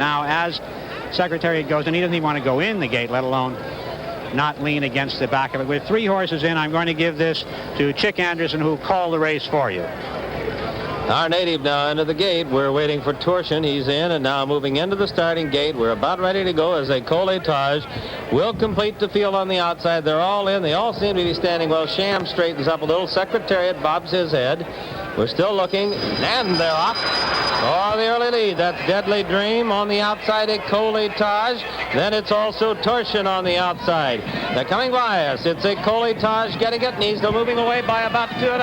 Now, as Secretariat goes, and he doesn't even want to go in the gate, let alone not lean against the back of it. With 3 horses in, I'm going to give this to Chic Anderson, who called the race for you. Our native now into the gate. We're waiting for Durkin. He's in and now moving into the starting gate. We're about ready to go as a Compilation will complete the field on the outside. They're all in. They all seem to be standing well. Sham straightens up a little. Secretariat bobs his head. We're still looking, and they're off. Oh, the early lead. That's Deadly Dream on the outside, a Compilation. Then it's also Durkin on the outside. They're coming by us. It's a Compilation getting it, and he's still moving away by about 2.5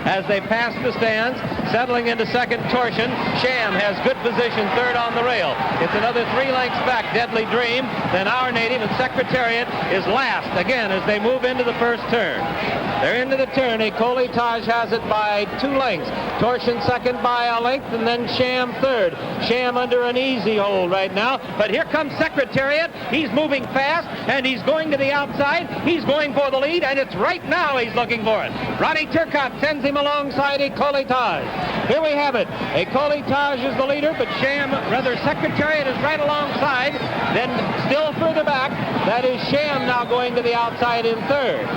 as they pass the stands. Settling into second, Durkin. Sham has good position, third on the rail. It's another 3 lengths back, Deadly Dream. Then our native and Secretariat is last again as they move into the first turn. They're into the turn. A Compilation has it by 2 lengths. Durkin second by a length, and then Sham third. Sham under an easy hold right now. But here comes Secretariat. He's moving fast, and he's going to the outside. He's going for the lead, and it's right now he's looking for it. Ronnie Turcotte sends him alongside a Compilation. Here we have it. A Compilation is the leader, but Secretariat is right alongside. Then still further back, that is Sham now going to the outside in third.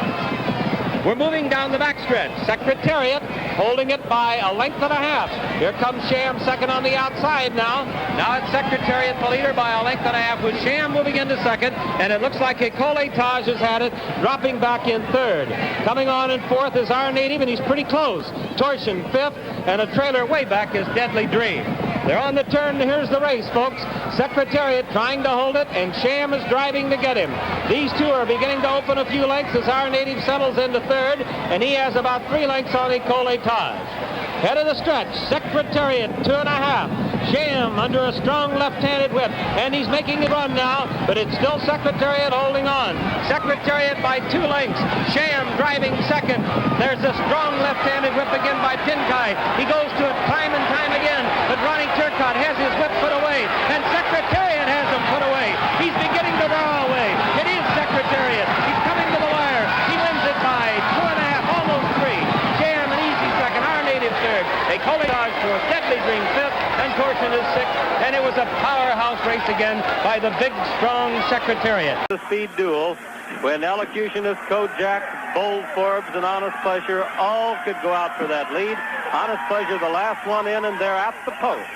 We're moving down the backstretch. Secretariat holding it by a length and a half. Here comes Sham second on the outside now. Now it's Secretariat the leader by a length and a half with Sham moving into second. And it looks like a Compilation has had it, dropping back in third. Coming on in fourth is our native, and he's pretty close. Durkin fifth, and a trailer way back is Deadly Dream. They're on the turn. Here's the race, folks. Secretariat trying to hold it, and Sham is driving to get him. These two are beginning to open a few lengths as our native settles into third, and he has about 3 lengths on the Compilation. Head of the stretch, Secretariat 2.5. Sham under a strong left-handed whip, and he's making the run now, but it's still Secretariat holding on. Secretariat by 2 lengths. Sham driving second. There's a strong left-handed whip again by Pinkai. He goes to it time and time again, but Ronnie Turcotte has his whip put away, and Secretariat has him put away. He's beginning to draw away. It is Secretariat. He's coming to the wire. He wins it by 2.5, almost 3. Sham an easy second. Our native third. A Compilation fourth. Deadly Dream fifth. And Durkin is sixth. And it was a powerhouse race again by the big, strong Secretariat. The speed duel when Elocutionist, Kojak, Bold Forbes, and Honest Pleasure all could go out for that lead. Honest Pleasure the last one in, and they're at the post.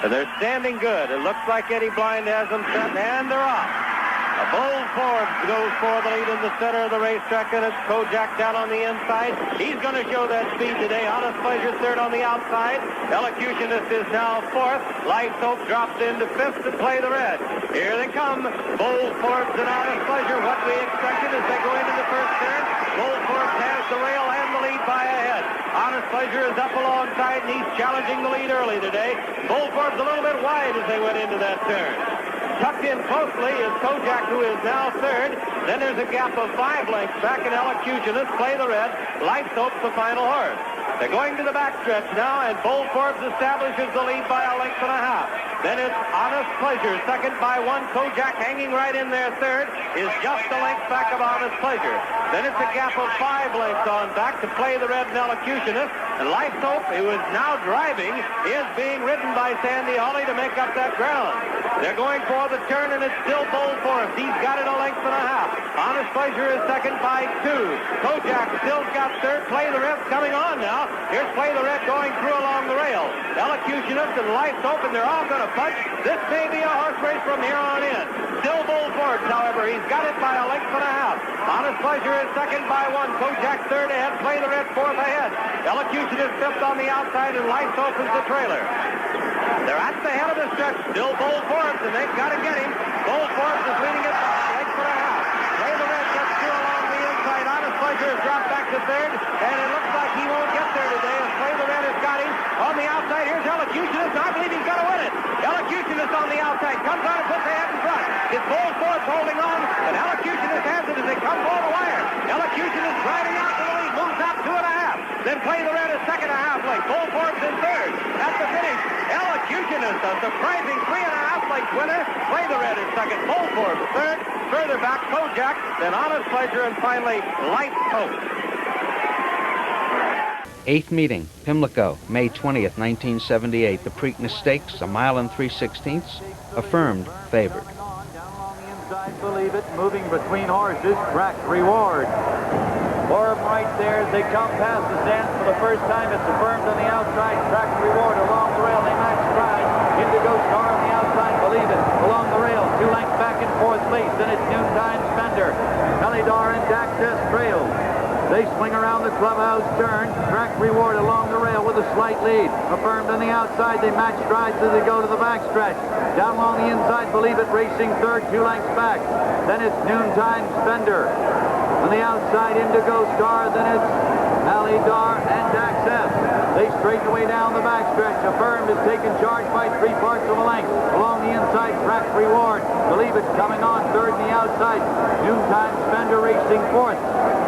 And they're standing good. It looks like Eddie Blind has them set, and they're off. A Bold Forbes goes for the lead in the center of the racetrack, and it's Kojak down on the inside. He's going to show that speed today. Honest Pleasure third on the outside. Elocutionist is now fourth. Light Soap drops into fifth to play the red. Here they come. Bold Forbes and Honest Pleasure. What we expected as they go into the first turn. Bold Forbes has the rail and the lead by a head. Honest Pleasure is up alongside, and he's challenging the lead early today. Bold Forbes a little bit wide as they went into that turn. Tucked in closely is Kojak, who is now third. Then there's a gap of 5 lengths back in Elocutionist. Play the red. Light Soap's the final horse. They're going to the backstretch now, and Bold Forbes establishes the lead by a length and a half. Then it's Honest Pleasure, second by 1. Kojak hanging right in there third, is just a length back of Honest Pleasure. Then it's a gap of 5 lengths on back to play the red and Elocutionist. And Light Soap, who is now driving, is being ridden by Sandy Hawley to make up that ground. They're going for the turn, and it's still Bold Forbes. He's got it a length and a half. Honest Pleasure is second by 2. Kojak still's got third. Play the Red's coming on now. Here's Play the Red going through along the rail. Elocutionist and Light Soap, and they're all going to punch. This may be a horse race from here on in. Still Bold Forbes, however. He's got it by a length and a half. Honest Pleasure is second by 1. Kojak third ahead. Play the Red fourth ahead. Elocutionist fifth on the outside, and Light Soap is the trailer. They're at the head of the stretch. Still Bold Forbes, and they've got to get him. Bold Forbes is leading it by a length and a half. Play the Red gets through along the inside. Honest Pleasure has dropped back to third, and it looks like he won't get there today. As Play the Red has got him on the outside. Here's Elocutionist. I believe he's going to win it. Elocutionist on the outside comes on and puts the head in front. It's Bold Forbes holding on, but Elocutionist has it as they come for the wire. Elocutionist driving out to the lead, moves out 2.5. Then Play the Red is second a half length. Bold Forbes in third. At the finish, Elocutionist, a surprising 3.5 length winner. Play the Red is second. Bold Forbes third. Further back, Kojak, then Honest Pleasure, and finally Light Soap. Eighth meeting, Pimlico, May 20th, 1978. The Preakness Stakes, 1 mile and 3/16. Affirmed favored. Believe it, moving between horses, Track Reward. Four of them right there as they come past the stands for the first time. It's affirmed on the outside, Track Reward along the rail. They match stride. Indigo Star on the outside, Believe It, along the rail. 2 lengths back in fourth place. Then it's Noontime Spender. Elidar and Daxess trail. They swing around the clubhouse turn. Track Reward along the rail with a slight lead. Affirmed on the outside. They match strides as they go to the backstretch. Down along the inside, Believe It racing third, 2 lengths back. Then it's Noontime Spender. On the outside, Indigo Star. Then it's Alidar and Daxess. They straighten away down the backstretch. Affirmed is taken charge by 3/4 of a length. Along the inside, Track Reward. Believe It coming on third on the outside. Noontime Spender racing fourth.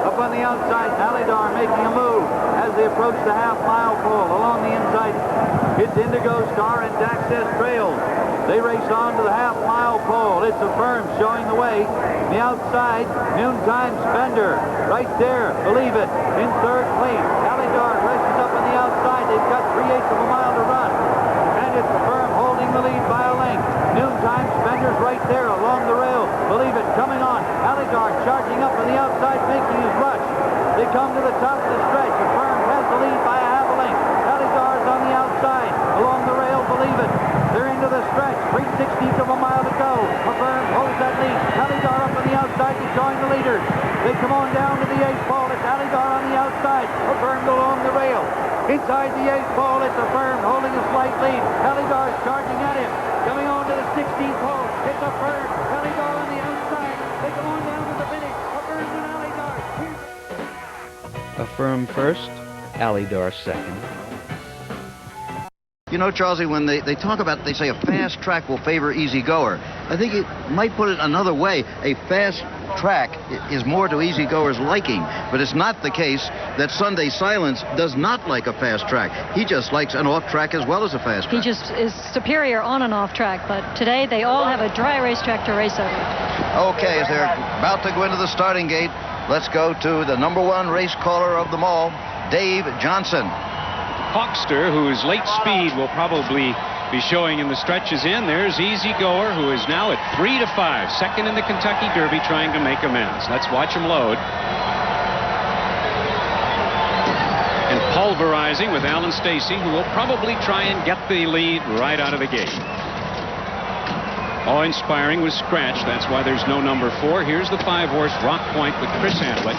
Up on the outside, Alidar making a move as they approach the half-mile pole. Along the inside, it's Indigo Star and Daxess trails. They race on to the half-mile pole. It's Affirmed showing the way. On the outside, Noontime Spender. Right there, Believe It in third place. Alidar races up on the outside. They've got 3/8 of a mile to run. And it's Affirmed holding the lead by a length. Noontime Spender's right there along the rail. Believe It coming on. Alidar charging up on the outside, making his rush. They come to the top of the stretch. Affirmed has the lead by a half a length. Alidar's on the outside. Along the rail, Believe It. They're into the stretch. 3/16 of a mile to go. Affirmed holds that lead. Alidar up on the outside to join the leaders. They come on down to the 8th pole. It's Alidar on the outside. Affirmed along the rail. Inside the 8th pole, it's Affirmed holding a slight lead. Alidar's charging at him. Coming on to the 16th pole. It's Affirmed. Alidar on the outside. They come on down to the finish. Affirmed and Alidar. Affirmed first, Alidar second. You know, Charlie, when they talk about, they say a fast track will favor easy goer. I think it might put it another way. A fast track is more to easy goers' liking, but it's not the case that Sunday Silence does not like a fast track. He just likes an off track as well as a fast track. He just is superior on and off track, but today they all have a dry racetrack to race over. Okay, as they're about to go into the starting gate, let's go to the #1 race caller of them all, Dave Johnson. Hawkster, whose late speed will probably be showing in the stretches in. There's Easy Goer, who is now at 3-5, second in the Kentucky Derby, trying to make amends. Let's watch him load. And pulverizing with Alan Stacy, who will probably try and get the lead right out of the gate. Awe-inspiring was scratched. That's why there's no number 4. Here's the 5-horse Rock Point with Chris Hamlet.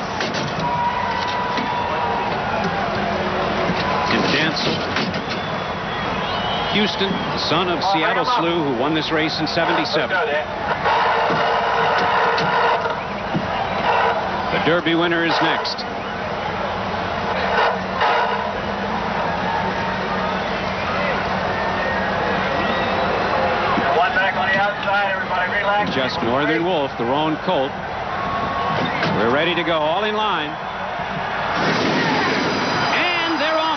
Houston, son of Seattle Slew, who won this race in '77. The Derby winner is next. One back on the outside, everybody relax. Just Northern Wolf, the Roan colt. We're ready to go, all in line.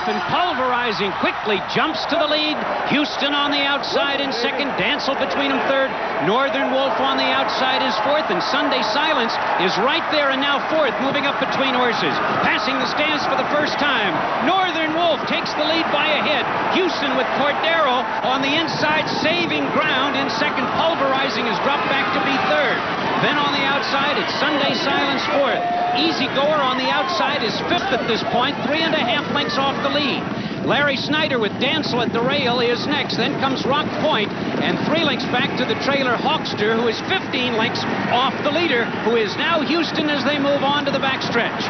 And pulverizing quickly jumps to the lead. Houston on the outside in second. Dancel between them third. Northern Wolf on the outside is fourth. And Sunday Silence is right there and now fourth, moving up between horses. Passing the stands for the first time. Northern Wolf takes the lead by a head. Houston with Cordero on the inside, saving ground in second. Pulverizing has dropped back to be third. Then on the outside, it's Sunday Silence fourth. Easy Goer on the outside is fifth at this point, 3.5 lengths off the lead. Larry Snyder with Dancel at the rail is next. Then comes Rock Point, and 3 lengths back to the trailer Hawkster, who is 15 lengths off the leader, who is now Houston as they move on to the backstretch.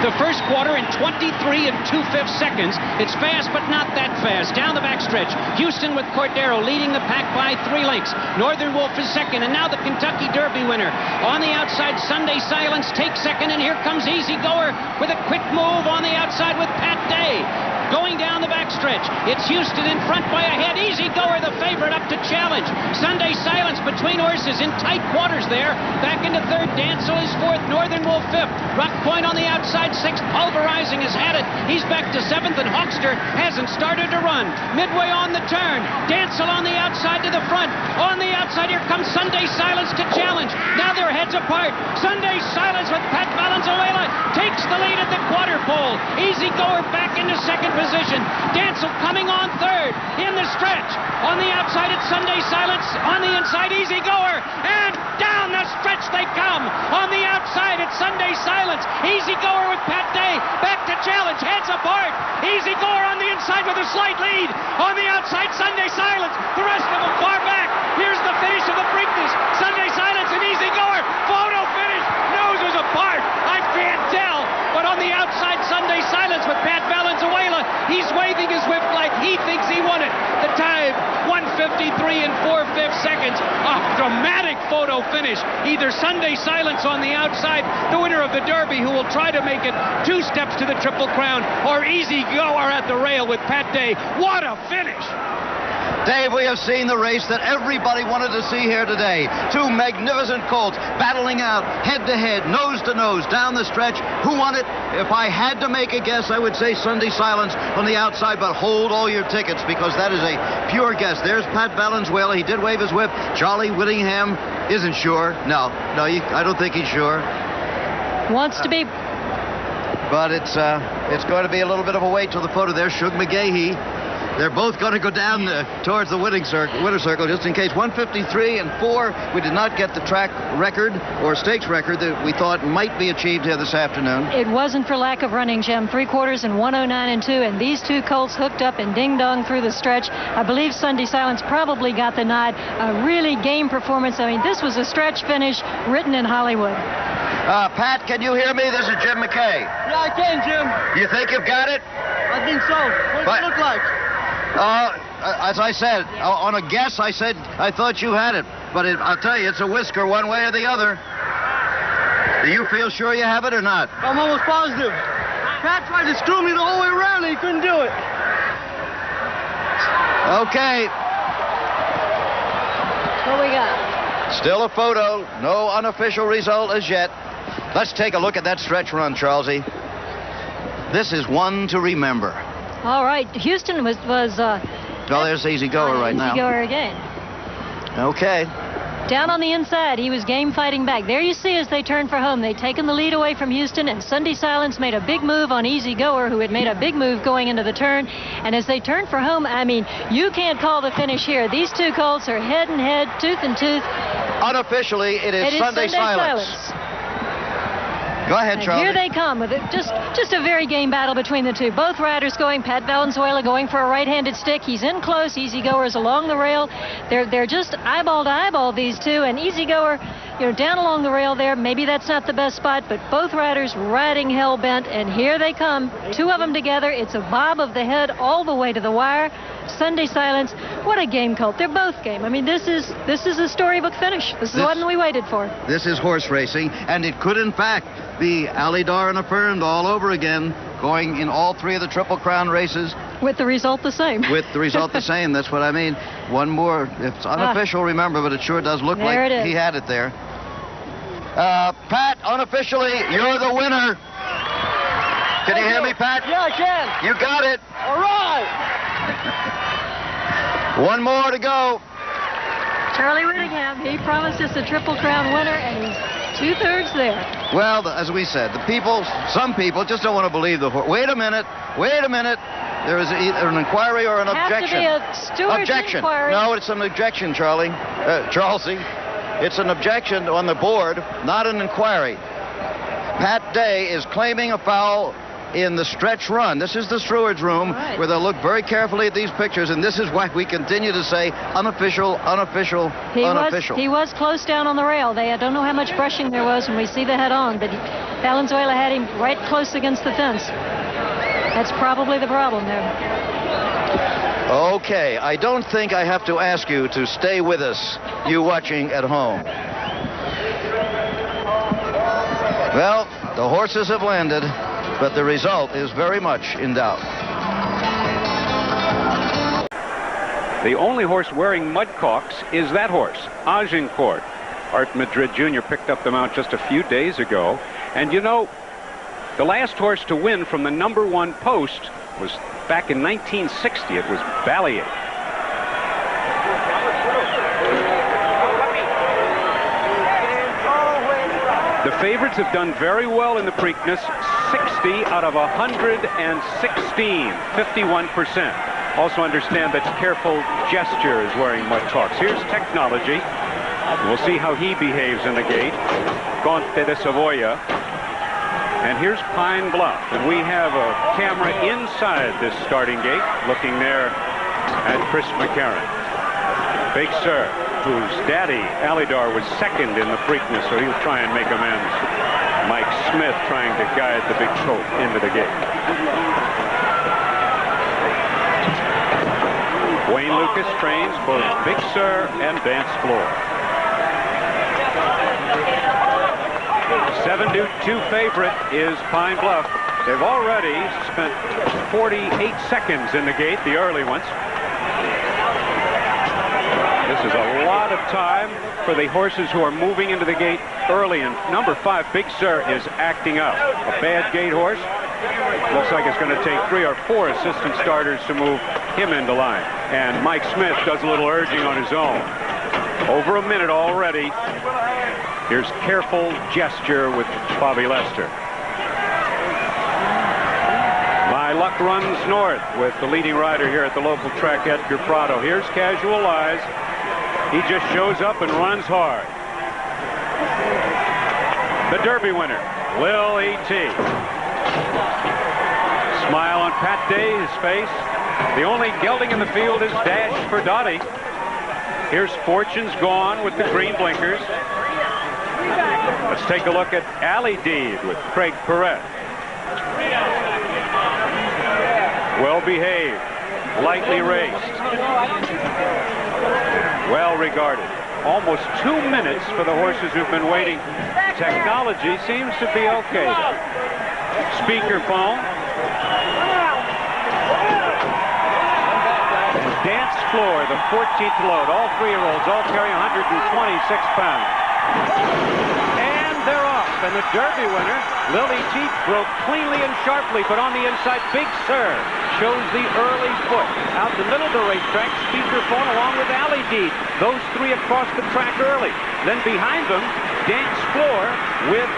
The first quarter in 23 2/5 seconds. It's fast, but not that fast. Down the backstretch, Houston with Cordero leading the pack by 3 lengths. Northern Wolf is second, and now the Kentucky Derby winner. On the outside, Sunday Silence takes second, and here comes Easy Goer with a quick move on the outside with Pat Day. Going down the backstretch, it's Houston in front by a head. Easy Goer, the favorite, up to challenge. Sunday Silence between horses in tight quarters there. Back into third, Dancel is fourth, Northern Wolf fifth. Rock Point on the outside, sixth. Pulverizing has had it. He's back to seventh, and Hawkster hasn't started to run. Midway on the turn, Dancel on the outside to the front. On the outside, here comes Sunday Silence to challenge. Now their heads apart. Sunday Silence with Pat Valenzuela takes the lead at the quarter pole. Easy Goer back into second position. Dancel coming on third in the stretch. On the outside, it's Sunday Silence. On the inside, Easy Goer. And down the stretch they come. On the outside, it's Sunday Silence. Easy Goer with Pat Day. Back to challenge. Heads apart. Easy Goer on the inside with a slight lead. On the outside, Sunday Silence. The rest of them far back. Here's the finish of the Preakness. Sunday Silence and Easy Goer. Photo finish. Noses apart. I can't tell. But on the outside, Sunday Silence with Pat Valenzuela. He's waving his whip like he thinks he won it. The time, 1:53 and 4/5 seconds. A dramatic photo finish. Either Sunday Silence on the outside, the winner of the Derby, who will try to make it 2 steps to the Triple Crown, or Easy Goer at the rail with Pat Day. What a finish! Dave, we have seen the race that everybody wanted to see here today. 2 magnificent colts battling out head-to-head, nose-to-nose, down the stretch. Who won it? If I had to make a guess, I would say Sunday Silence on the outside, but hold all your tickets because that is a pure guess. There's Pat Valenzuela. He did wave his whip. Charlie Whittingham isn't sure. No, I don't think he's sure. Wants to be. But it's going to be a little bit of a wait till the photo. There's Shug McGahee. They're both going to go down towards the winner circle, just in case. 1:53 and 4. We did not get the track record or stakes record that we thought might be achieved here this afternoon. It wasn't for lack of running, Jim. 3/4 and 1:09 and 2, and these 2 colts hooked up and ding-dong through the stretch. I believe Sunday Silence probably got the nod. A really game performance. I mean, this was a stretch finish written in Hollywood. Pat, can you hear me? This is Jim McKay. Yeah, I can, Jim. You think you've got it? I think so. What does it look like? As I said, on a guess, I said I thought you had it. But I'll tell you, it's a whisker one way or the other. Do you feel sure you have it or not? I'm almost positive. Pat tried to screw me the whole way around and he couldn't do it. Okay. What we got? Still a photo. No unofficial result as yet. Let's take a look at that stretch run, Charlesy. This is one to remember. All right, Houston was there's Easy Goer right now. Easy Goer again. Okay. Down on the inside, he was game fighting back. There you see as they turn for home. They'd taken the lead away from Houston, and Sunday Silence made a big move on Easy Goer, who had made a big move going into the turn. And as they turned for home, I mean, you can't call the finish here. These 2 colts are head and head, tooth and tooth. Unofficially, it is Sunday Silence. Go ahead, Charlie. Here they come with just a very game battle between the 2. Both riders going. Pat Valenzuela going for a right-handed stick. He's in close. Easy Goer's along the rail. They're just eyeball to eyeball, these 2. And Easy Goer, down along the rail there. Maybe that's not the best spot, but both riders riding hell-bent. And here they come. 2 of them together. It's a bob of the head all the way to the wire. Sunday Silence. What a game colt. They're both game. I mean, this is a storybook finish. This is the one we waited for. This is horse racing, and it could, in fact, be Alidar and Affirmed all over again, going in all 3 of the Triple Crown races. With the result the same. With the result the same. That's what I mean. One more. It's unofficial, remember, but it sure does look like he had it there. Pat, unofficially, you're the winner. Can you hear me, Pat? Yeah, I can. You got it. All right. One more to go. Charlie Whittingham, he promised us a Triple Crown winner, and he's 2/3 there. Well, as we said, some people just don't want to believe the horse. Wait a minute. There is either an inquiry or an objection. Have to be a steward's inquiry. No, it's an objection, Charlesy. It's an objection on the board, not an inquiry. Pat Day is claiming a foul in the stretch run. This is the steward's room where they'll look very carefully at these pictures, and this is why we continue to say unofficial. He was close down on the rail. I don't know how much brushing there was when we see the head on, but Valenzuela had him right close against the fence. That's probably the problem there. Okay, I don't think I have to ask you to stay with us, you watching at home. Well, the horses have landed, but the result is very much in doubt. The only horse wearing mudcocks is that horse, Agincourt. Art Madrid Jr. picked up the mount just a few days ago. And the last horse to win from the #1 post was back in 1960. It was Ballier. The favorites have done very well in the Preakness. 60 out of 116, 51%. Also understand that Careful Gesture is wearing mud talks. Here's Technology. We'll see how he behaves in the gate. Conte de Savoia. And here's Pine Bluff. And we have a camera inside this starting gate, looking there at Chris McCarron. Big Sur, whose daddy, Alydar, was second in the Preakness, so he'll try and make amends. Mike Smith trying to guide the big colt into the gate. Wayne Lucas trains both Big Sur and Dance Floor. 7-2 favorite is Pine Bluff. They've already spent 48 seconds in the gate, the early ones. This is a lot of time for the horses who are moving into the gate early. And number 5, Big Sur, is acting up. A bad gate horse. Looks like it's going to take 3 or 4 assistant starters to move him into line. And Mike Smith does a little urging on his own. Over a minute already. Here's Careful Gesture with Bobby Lester. My Luck runs north with the leading rider here at the local track, Edgar Prado. Here's Casual Eyes. He just shows up and runs hard. The Derby winner, Lil E.T. Smile on Pat Day's face. The only gelding in the field is Dash for Dottie. Here's Fortune's Gone with the green blinkers. Let's take a look at Alley Deed with Craig Perret. Well behaved, lightly raced, well regarded. Almost 2 minutes for the horses who've been waiting. Technology seems to be okay. Speakerphone. And Dance Floor, the 14th load. All 3-year-olds all carry 126 pounds. And they're off. And the Derby winner, Lily T, broke cleanly and sharply, but on the inside, Big Sur shows the early foot. Out the middle of the racetrack, Speakerphone along with Alley Deed. Those 3 across the track early. Then behind them, Dance Floor with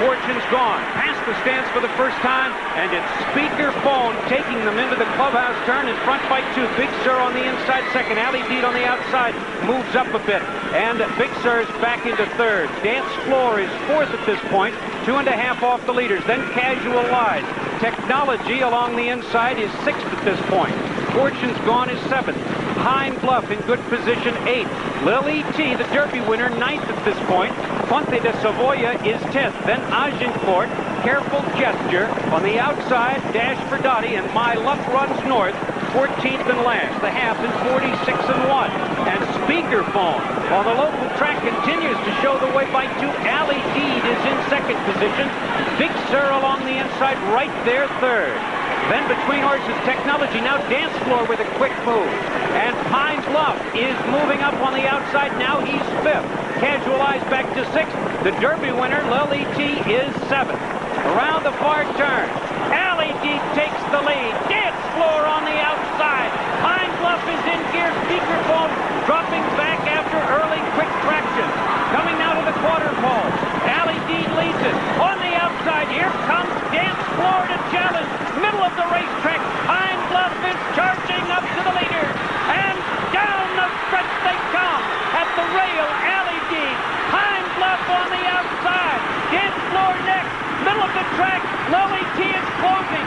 Fortune's Gone. Past the stands for the first time, and it's Speakerphone taking them into the clubhouse turn in front by 2. Big Sur on the inside second. Alley Deed on the outside moves up a bit. And Big Sur's back into third. Dance Floor is 4th at this point, 2.5 off the leaders. Then Casual Eyes. Technology along the inside is 6th at this point. Fortune's Gone is 7th. Pine Bluff in good position, 8th. Lily T, the Derby winner, 9th at this point. Conte de Savoia is 10th. Then Agincourt, Careful Gesture. On the outside, Dash for Dottie, and My Luck runs north, 14th and last. The half is 46-1. And Speakerphone on the local track continues to show the way by 2. Alley Deed is in 2nd position. Big Sur along the inside, right there, 3rd. Then between horses, Technology. Now Dance Floor with a quick move. And Pine Bluff is moving up on the outside. Now he's 5th. Casual Eyes back to 6th. The Derby winner, Lily T, is 7th. Around the far turn, Alley Deed takes the lead. Dance Floor on the outside. Pine Bluff is in gear. Speakerphone dropping back after early quick traction. Coming now to the quarter pole. Alley Deed leads it. On the outside, here comes Dance Floor to challenge. Middle of the racetrack, Pine Bluff is charging up to the leader. And down the stretch they come. At the rail, Alley Deed. Pine Bluff on the outside. Dance Floor next. Middle of the track, Lily T is closing.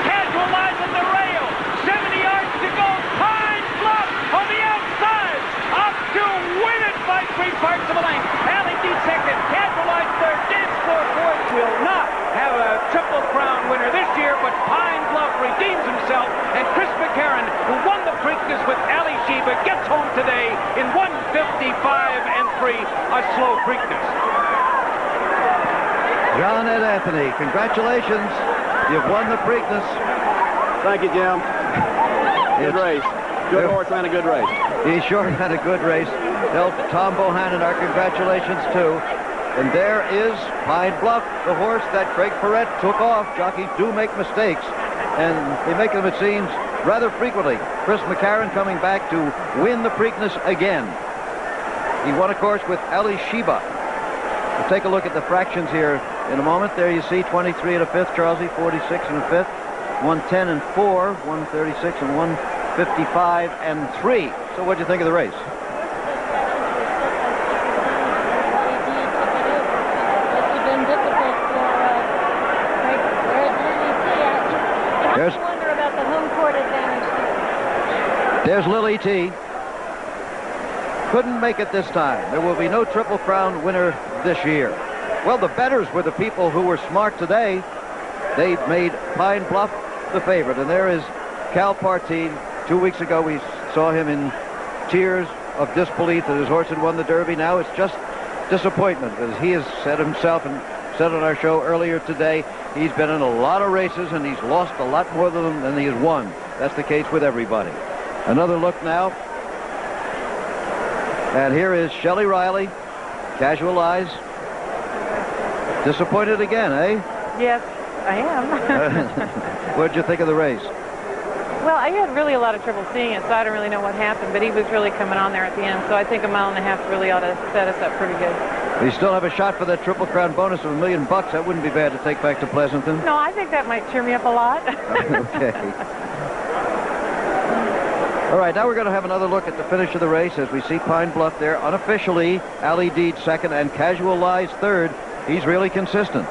Casual Eyes at the rail. 70 yards to go. Pine Bluff on the outside. Up to win it by 3 parts of a length. Alley Deed second. Casual Eyes third. Dance Floor fourth. Will not have a Triple Crown winner this year, but Pine Bluff redeems himself. And Chris McCarron, who won the Preakness with Ali Sheba, gets home today in 1:55.3, a slow Preakness. John Ed Anthony, congratulations. You've won the Preakness. Thank you, Jim. Good race. Good horse ran a good race. He sure had a good race. Tell Tom Bohannon our congratulations, too. And there is Pine Bluff, the horse that Craig Perret took off. Jockeys do make mistakes, and they make them, it seems, rather frequently. Chris McCarron coming back to win the Preakness again. He won, of course, with Ali Sheba. We'll take a look at the fractions here in a moment. There you see 23 and a fifth, Charlesy, 46 and a fifth, 110 and 4, 136 and 155 and 3. So what'd you think of the race? I wonder about the home court advantage. There's Lily T. Couldn't make it this time. There will be no Triple Crown winner this year. Well, the bettors were the people who were smart today. They made Pine Bluff the favorite. And there is Cal Partine. 2 weeks ago, we saw him in tears of disbelief that his horse had won the Derby. Now it's just disappointment, as he has said himself and said on our show earlier today. He's been in a lot of races, and he's lost a lot more than he has won. That's the case with everybody. Another look now. And here is Shelley Riley. Casual Eyes. Disappointed again, eh? Yes, I am. What'd you think of the race? Well, I had really a lot of trouble seeing it, so I don't really know what happened, but he was really coming on there at the end, so I think a mile and a half really ought to set us up pretty good. We still have a shot for that Triple Crown bonus of $1 million. That wouldn't be bad to take back to Pleasanton. No, I think that might cheer me up a lot. Okay. All right, now we're going to have another look at the finish of the race as we see Pine Bluff there. Unofficially, Ali Deed second and Casual Eyes third. He's really consistent.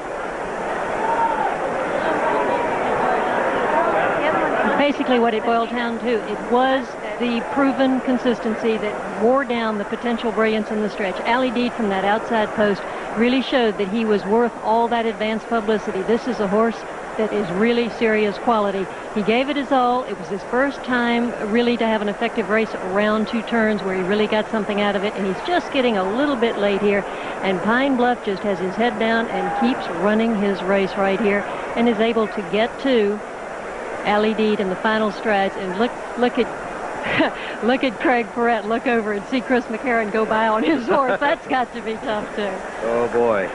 Basically what it boiled down to, it was the proven consistency that wore down the potential brilliance in the stretch. Ali Deed from that outside post really showed that he was worth all that advanced publicity. This is a horse that is really serious quality. He gave it his all. It was his first time really to have an effective race around 2 turns where he really got something out of it, and he's just getting a little bit late here. And Pine Bluff just has his head down and keeps running his race right here and is able to get to Ali Deed in the final strides. And look at look at Craig Perrette look over and see Chris McCarron go by on his horse. That's got to be tough too. Oh boy.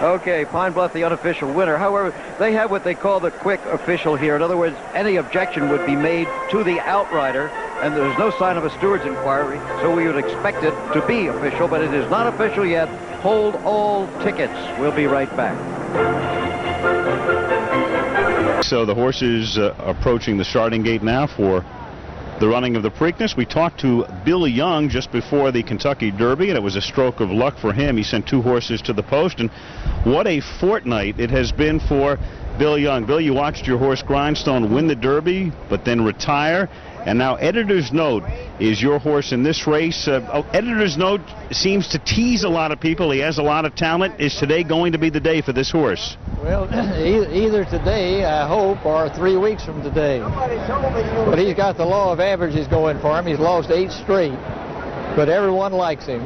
Okay, Pine Bluff the unofficial winner. However, they have what they call the quick official here. In other words, any objection would be made to the outrider, and there's no sign of a steward's inquiry, so we would expect it to be official, but it is not official yet. Hold all tickets. We'll be right back. So the horses approaching the starting gate now for the running of the Preakness. We talked to Bill Young just before the Kentucky Derby, and it was a stroke of luck for him. He sent 2 horses to the post, and what a fortnight it has been for Bill Young. Bill, you watched your horse Grindstone win the Derby, but then retire. And now Editor's Note is your horse in this race. Editor's Note seems to tease a lot of people. He has a lot of talent. Is today going to be the day for this horse? Well, either today, I hope, or 3 weeks from today. But he's got the law of averages going for him. He's lost 8 straight, but everyone likes him.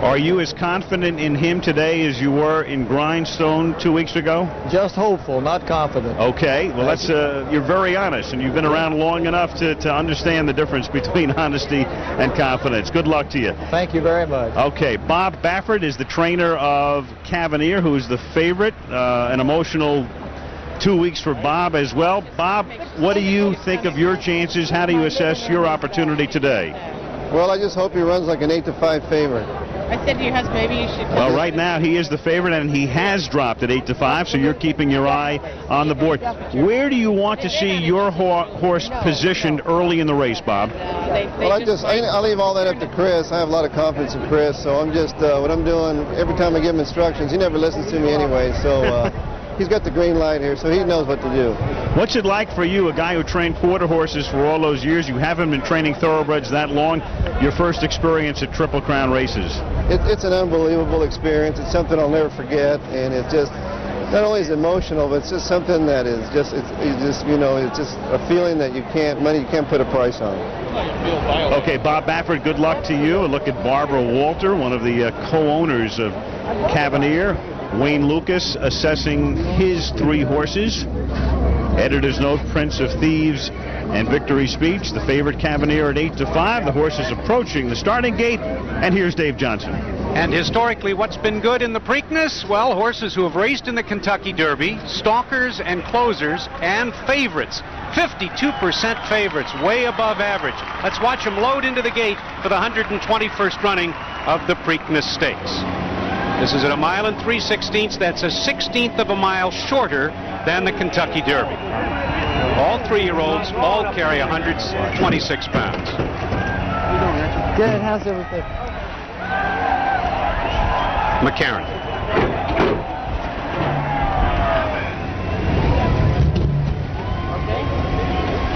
Are you as confident in him today as you were in Grindstone 2 weeks ago? Just hopeful, not confident. Okay, well that's you're very honest, and you've been around long enough to understand the difference between honesty and confidence. Good luck to you. Thank you very much. Okay, Bob Baffert is the trainer of Cavalier, who's the favorite. An emotional 2 weeks for Bob as well. Bob, what do you think of your chances? How do you assess your opportunity today? Well, I just hope he runs like an 8-5 favorite. I said to your husband, maybe you should. Well, right now he is the favorite, and he has dropped at 8-5, so you're keeping your eye on the board. Where do you want to see your horse positioned early in the race, Bob? Well, I leave all that up to Chris. I have a lot of confidence in Chris, so I'm just, what I'm doing, every time I give him instructions, he never listens to me anyway, so he's got the green light here, so he knows what to do. What's it like for you, a guy who trained quarter horses for all those years? You haven't been training thoroughbreds that long. Your first experience at Triple Crown races? It's an unbelievable experience. It's something I'll never forget, and it's just, not only is it emotional, but it's just something that is just, it's just a feeling that you can't put a price on. Okay, Bob Baffert, good luck to you. A look at Barbara Walter, one of the co-owners of Cavalier. Wayne Lucas assessing his 3 horses. Editor's Note, Prince of Thieves, and Victory Speech. The favorite Cavalier at 8-5. The horse is approaching the starting gate, and here's Dave Johnson. And historically, what's been good in the Preakness? Well, horses who have raced in the Kentucky Derby, stalkers and closers, and favorites. 52% favorites, way above average. Let's watch them load into the gate for the 121st running of the Preakness Stakes. This is at 1 3/16. That's a 1/16 of a mile shorter than the Kentucky Derby. All 3-year-olds all carry 126 pounds. Good, how's everything? McCarran.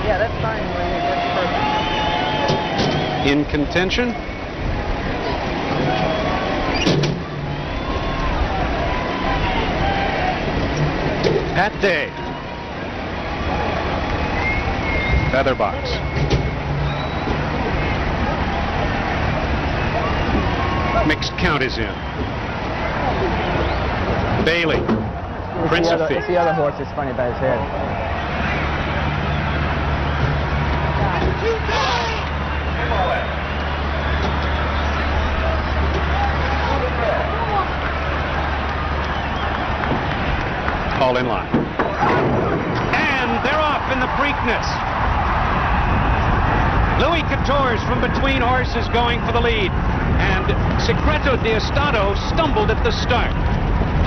Yeah, that's fine. That's perfect. In contention. Pat Day. Featherbox. Mixed count is in. Bailey. Prince of Thief. It's the other horse that's funny about his head. All in line. And they're off in the Preakness. Louis Quatorze from between horses going for the lead. And Secreto de Estado stumbled at the start.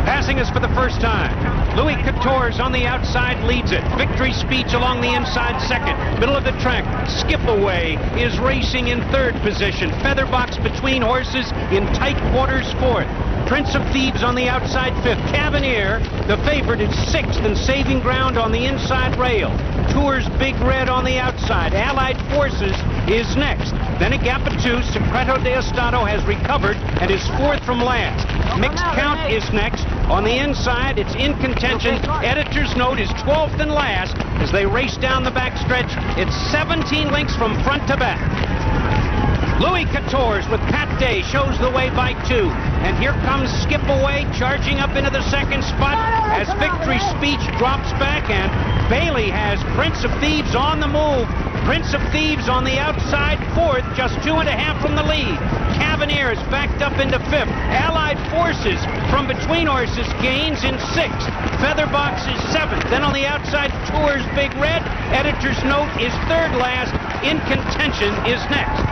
Passing us for the first time. Louis Quatorze on the outside leads it. Victory Speech along the inside second. Middle of the track. Skip Away is racing in third position. Featherbox between horses in tight quarters fourth. Prince of Thieves on the outside fifth. Cavanier, the favorite, is sixth and saving ground on the inside rail. Tours Big Red on the outside. Allied Forces is next. Then a gap of two. Secreto de Estado has recovered and is fourth from last. Mixed Count is next. On the inside, it's in contention. Editor's Note is 12th and last as they race down the backstretch. It's 17 lengths from front to back. Louis Quatorze with Pat Day shows the way by 2. And here comes Skip Away charging up into the second spot as Victory Speech drops back, and Bailey has Prince of Thieves on the move. Prince of Thieves on the outside fourth, just 2.5 from the lead. Cavanier is backed up into fifth. Allied Forces from between horses gains in sixth. Featherbox is seventh. Then on the outside, Tours Big Red. Editor's Note is third last. In contention is next.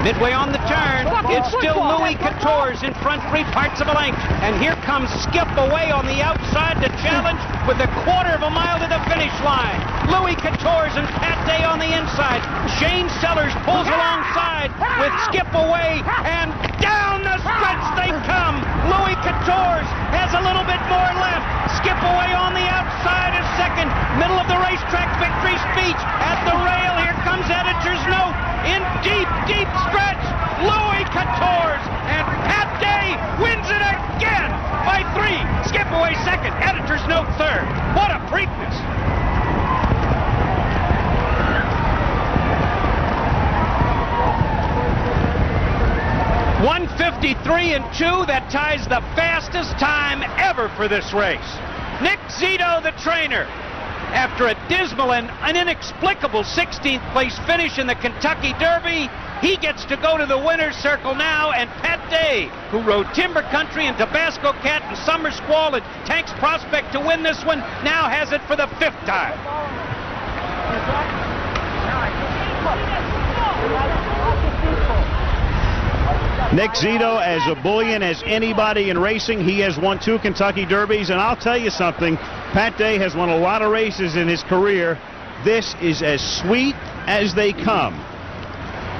Midway on the turn, it's still Louis Quatorze in front 3/4 of a length. And here comes Skip Away on the outside to challenge with a 1/4 mile to the finish line. Louis Quatorze and Pat Day on the inside. Shane Sellers pulls alongside with Skip Away, and down the stretch they come. Louis Quatorze has a little bit more left. Skip Away on the outside is second. Middle of the racetrack, Victory Speech at the rail. Here comes Editor's Note in deep, deep stretch. Louis Quatorze, and Pat Day wins it again by 3. Skip Away second. Editor's Note third. What a Preakness. (1:53.2). That ties the fastest time ever for this race. Nick Zito, the trainer, after a dismal and an inexplicable 16th place finish in the Kentucky Derby, he gets to go to the winner's circle now, and Pat Day, who rode Timber Country and Tabasco Cat and Summer Squall and Tank's Prospect to win this one, now has it for the 5th time. Nick Zito, as a bullion as anybody in racing, he has won 2 Kentucky Derbies, and I'll tell you something, Pat Day has won a lot of races in his career. This is as sweet as they come.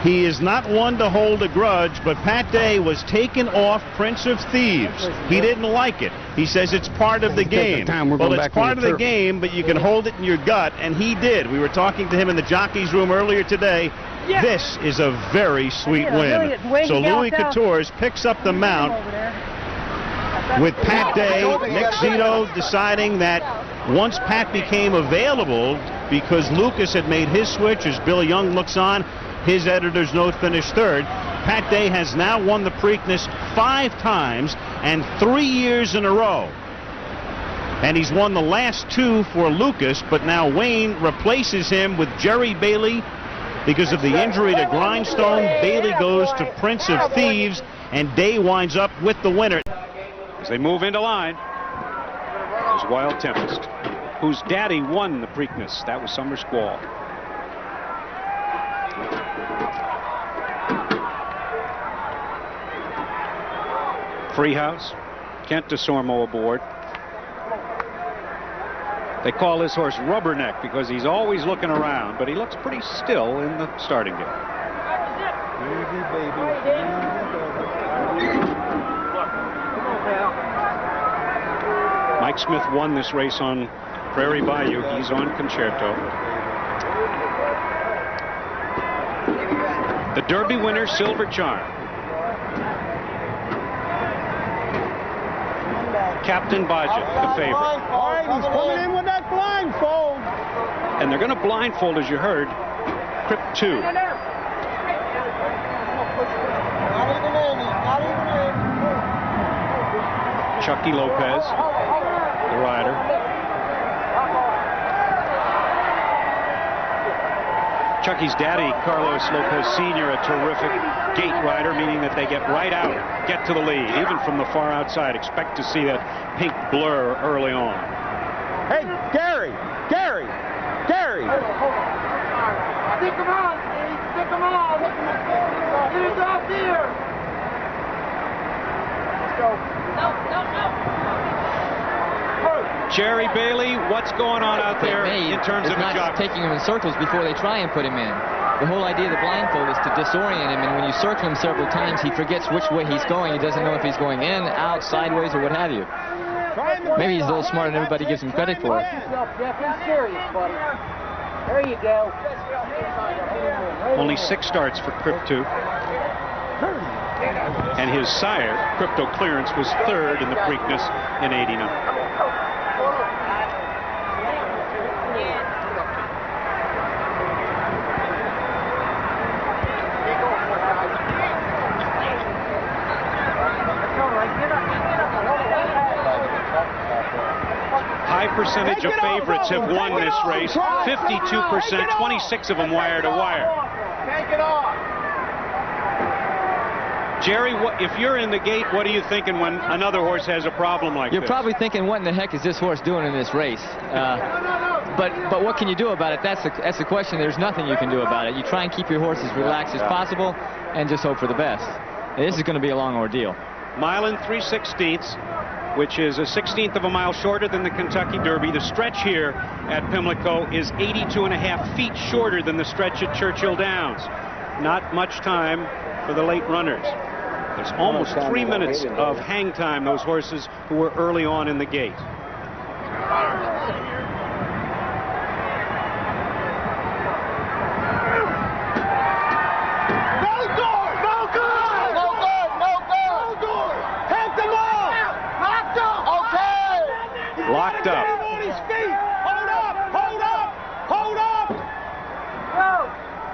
He is not one to hold a grudge, but Pat Day was taken off Prince of Thieves. He didn't like it. He says it's part of the game. Well, it's part of the game, but you can hold it in your gut, and he did. We were talking to him in the jockey's room earlier today. Yeah. This is a very sweet win. So Louis Quatorze picks up the mount with Pat Day. Nick Zito deciding that once Pat became available, because Lucas had made his switch, as Bill Young looks on, his Editor's Note finished third. Pat Day has now won the Preakness 5 times and 3 years in a row. And he's won the last 2 for Lucas, but now Wayne replaces him with Jerry Bailey. Because of the injury to Grindstone, Bailey goes to Prince of Thieves, and Day winds up with the winner. As they move into line, there's Wild Tempest, whose daddy won the Preakness. That was Summer Squall. Freehouse, Kent DeSormo aboard. They call this horse Rubberneck because he's always looking around, but he looks pretty still in the starting gate. Mike Smith won this race on Prairie Bayou. He's on Concerto. The Derby winner, Silver Charm. Captain Baja, the favorite. All right, he's coming in with that blindfold. And they're going to blindfold, as you heard, Crip 2. Chucky Lopez, the rider. Chucky's daddy, Carlos Lopez Sr., a terrific gate rider, meaning that they get right out, get to the lead, even from the far outside. Expect to see that pink blur early on. Hey, Gary! Stick him on, Steve. Stick him on. Get it off here. Let's go. No. Jerry Bailey, what's going on out there in terms of a jockey? Taking him in circles before they try and put him in. The whole idea of the blindfold is to disorient him, and when you circle him several times, he forgets which way he's going. He doesn't know if he's going in, out, sideways, or what have you. Maybe he's a little smarter than everybody gives him credit for. Serious, buddy. There you go. Only 6 starts for Crip 2. And his sire, Crypto Clearance, was 3rd in the Preakness in '89. High percentage of favorites have won this race. 52%, 26 of them wire to wire. Take it off. Jerry, if you're in the gate, what are you thinking when another horse has a problem like this? You're probably thinking, what in the heck is this horse doing in this race? But what can you do about it? That's the question. There's nothing you can do about it. You try and keep your horse as relaxed as possible and just hope for the best. This is going to be a long ordeal. Mile and 3/16, which is a 16th of a mile shorter than the Kentucky Derby. The stretch here at Pimlico is 82.5 feet shorter than the stretch at Churchill Downs. Not much time for the late runners. There's almost 3 minutes of hang time, those horses who were early on in the gate. Locked up. On his feet. Hold up.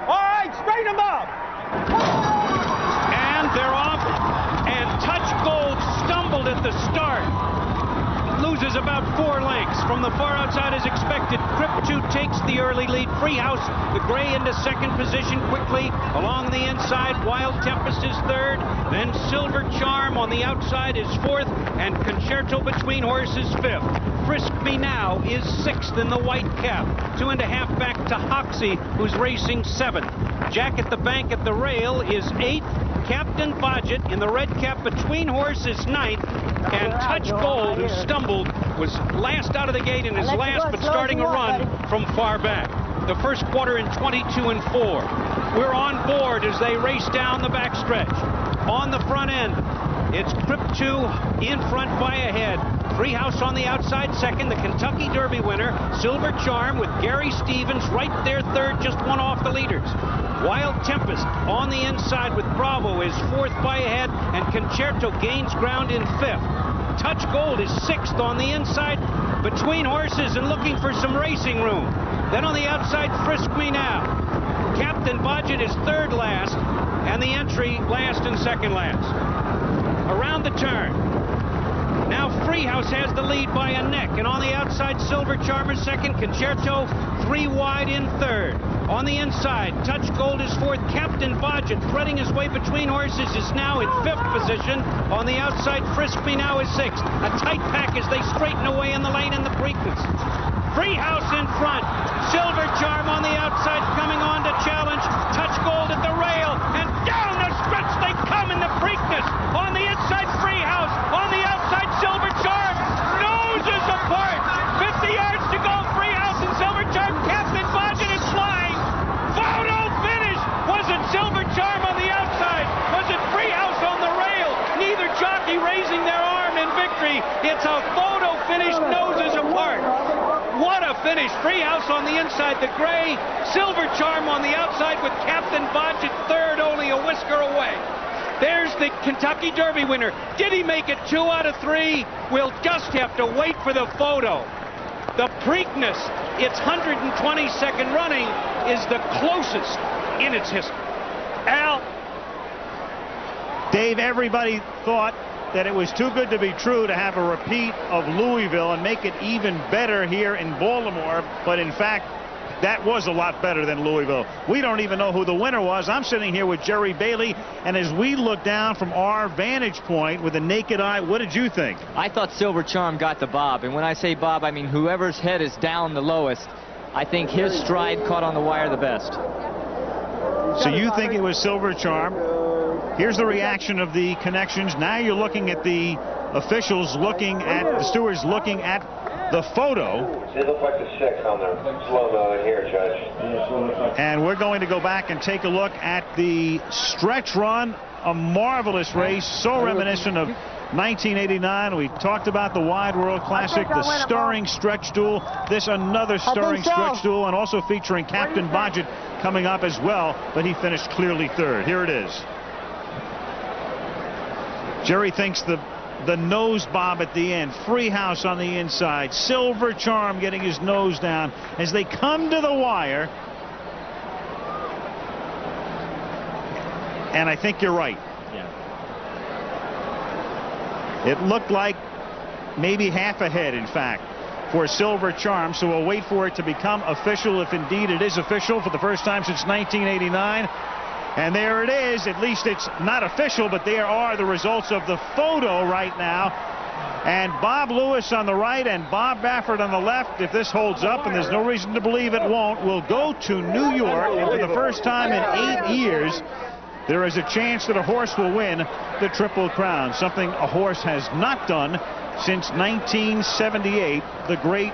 All right, straighten him up. And they're off. And Touch Gold stumbled at the start. Loses about 4 lengths. From the far outside as expected. Crip 2 takes the early lead. Freehouse, the gray, into second position quickly. Along the inside, Wild Tempest is 3rd. Then Silver Charm on the outside is 4th. And Concerto Between Horses 5th. Frisk Me Now is 6th in the white cap. 2.5 back to Hoxie, who's racing 7th. Jack at the Bank at the Rail is 8th. Captain Bodgett in the red cap Between Horses 9th. And Touch Gold, who stumbled, was last out of the gate and is last, but starting a run from far back. The first quarter in 22 and 4. We're on board as they race down the backstretch. On the front end, it's Crip 2 in front by ahead. Freehouse on the outside 2nd, the Kentucky Derby winner. Silver Charm with Gary Stevens right there 3rd, just 1 off the leaders. Wild Tempest on the inside with Bravo is 4th by ahead, and Concerto gains ground in 5th. Touch Gold is 6th on the inside Between Horses and looking for some racing room. Then on the outside, Frisk Me Now. Captain Bodgett is 3rd last, and the entry last and 2nd last. Around the turn. Now Freehouse has the lead by a neck, and on the outside, Silver Charmer 2nd, Concerto 3 wide in 3rd. On the inside, Touch Gold is 4th. Captain Bodgett, threading his way Between Horses, is now in 5th position. On the outside, Frisk Me Now is 6th. A tight pack as they straighten away in the lane in the Preakness. Freehouse in front. Silver Charm on the outside, coming on to challenge. Touch Gold at the rail, and down the stretch they come in the Preakness. On the inside, Freehouse. On the outside, Silver It's a photo finish, noses apart. What a finish. Freehouse on the inside, the gray. Silver Charm on the outside with Captain Bodge at third, only a whisker away. There's the Kentucky Derby winner. Did he make it 2 out of 3? We'll just have to wait for the photo. The Preakness, its 122nd running, is the closest in its history. Al? Dave, everybody thought that it was too good to be true to have a repeat of Louisville and make it even better here in Baltimore, but in fact, that was a lot better than Louisville. We don't even know who the winner was. I'm sitting here with Jerry Bailey, and as we look down from our vantage point with the naked eye, what did you think? I thought Silver Charm got the bob, and when I say bob, I mean whoever's head is down the lowest. I think his stride caught on the wire the best. So you think it was Silver Charm? Here's the reaction of the connections. Now you're looking at the officials looking at the stewards looking at the photo. It looked like the 6 on the slow-mo in here, Judge. And we're going to go back and take a look at the stretch run. A marvelous race, so reminiscent of 1989. We talked about the Wide World Classic, the stirring stretch duel. This another stirring stretch duel, and also featuring Captain Bodge coming up as well, but he finished clearly third. Here it is. Jerry thinks the nose bob at the end, Freehouse on the inside, Silver Charm getting his nose down as they come to the wire. And I think you're right. Yeah. It looked like maybe half a head, in fact, for Silver Charm. So we'll wait for it to become official, if indeed it is official, for the first time since 1989. And there it is. At least it's not official, but there are the results of the photo right now. And Bob Lewis on the right and Bob Baffert on the left. If this holds up, and there's no reason to believe it won't, will go to New York. And for the first time in 8 years, there is a chance that a horse will win the Triple Crown, something a horse has not done since 1978, the great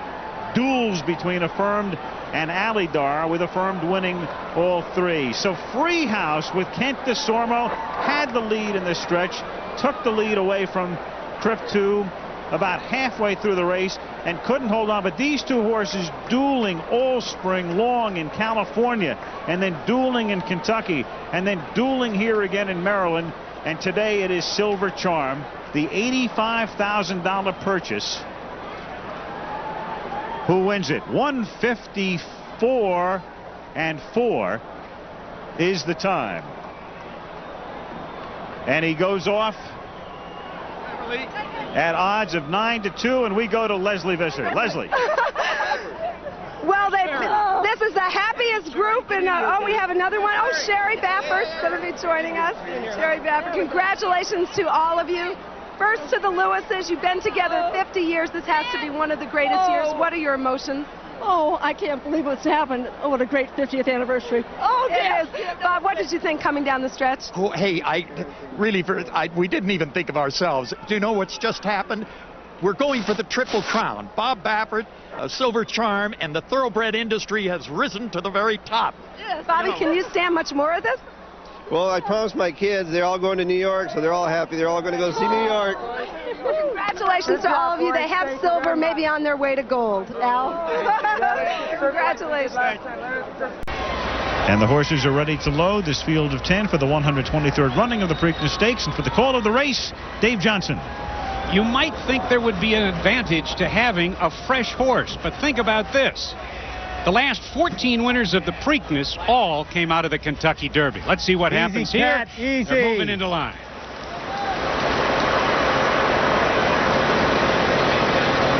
duels between Affirmed and Alydar, with Affirmed winning all 3. So Freehouse with Kent DeSormo had the lead in this stretch, took the lead away from Trip 2 about halfway through the race and couldn't hold on. But these two horses dueling all spring long in California, and then dueling in Kentucky, and then dueling here again in Maryland. And today it is Silver Charm, the $85,000 purchase, who wins it. 154 and 4 is the time. And he goes off at odds of 9-2, and we go to Leslie Visser. Leslie. Well, this is the happiest group, and we have another one. Oh, Sherry Baffert's going to be joining us. Sherry Baffert, congratulations to all of you. First to the Lewises. You've been together 50 years. This has to be one of the greatest years. What are your emotions? Oh, I can't believe what's happened. Oh, what a great 50th anniversary. Oh, it is. Bob, what did you think coming down the stretch? Oh, hey, we didn't even think of ourselves. Do you know what's just happened? We're going for the Triple Crown. Bob Baffert, Silver Charm, and the thoroughbred industry has risen to the very top. Yes. Bobby, can you stand much more of this? Well, I promised my kids they're all going to New York, so they're all happy. They're all going to go see New York. Well, congratulations to all of you. They have silver, maybe on their way to gold. Al? Congratulations. And the horses are ready to load this field of 10 for the 123rd running of the Preakness Stakes. And for the call of the race, Dave Johnson. You might think there would be an advantage to having a fresh horse, but think about this. The last 14 winners of the Preakness all came out of the Kentucky Derby. Let's see what happens here. They're moving into line.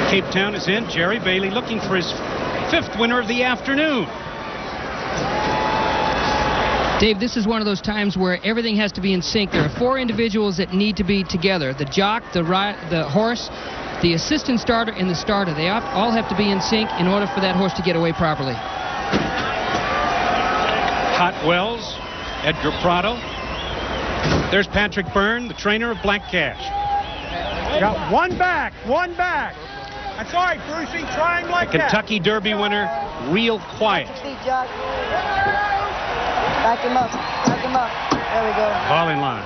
Cape Town is in. Jerry Bailey looking for his 5th winner of the afternoon. Dave, this is one of those times where everything has to be in sync. There are 4 individuals that need to be together. The jock, the horse, the assistant starter, and the starter. They all have to be in sync in order for that horse to get away properly. Hot Wells, Edgar Prado. There's Patrick Byrne, the trainer of Black Cash. Got one back. That's all right, Brucey. Try him like the Kentucky Derby winner, real quiet. Back him up. There we go. All in line.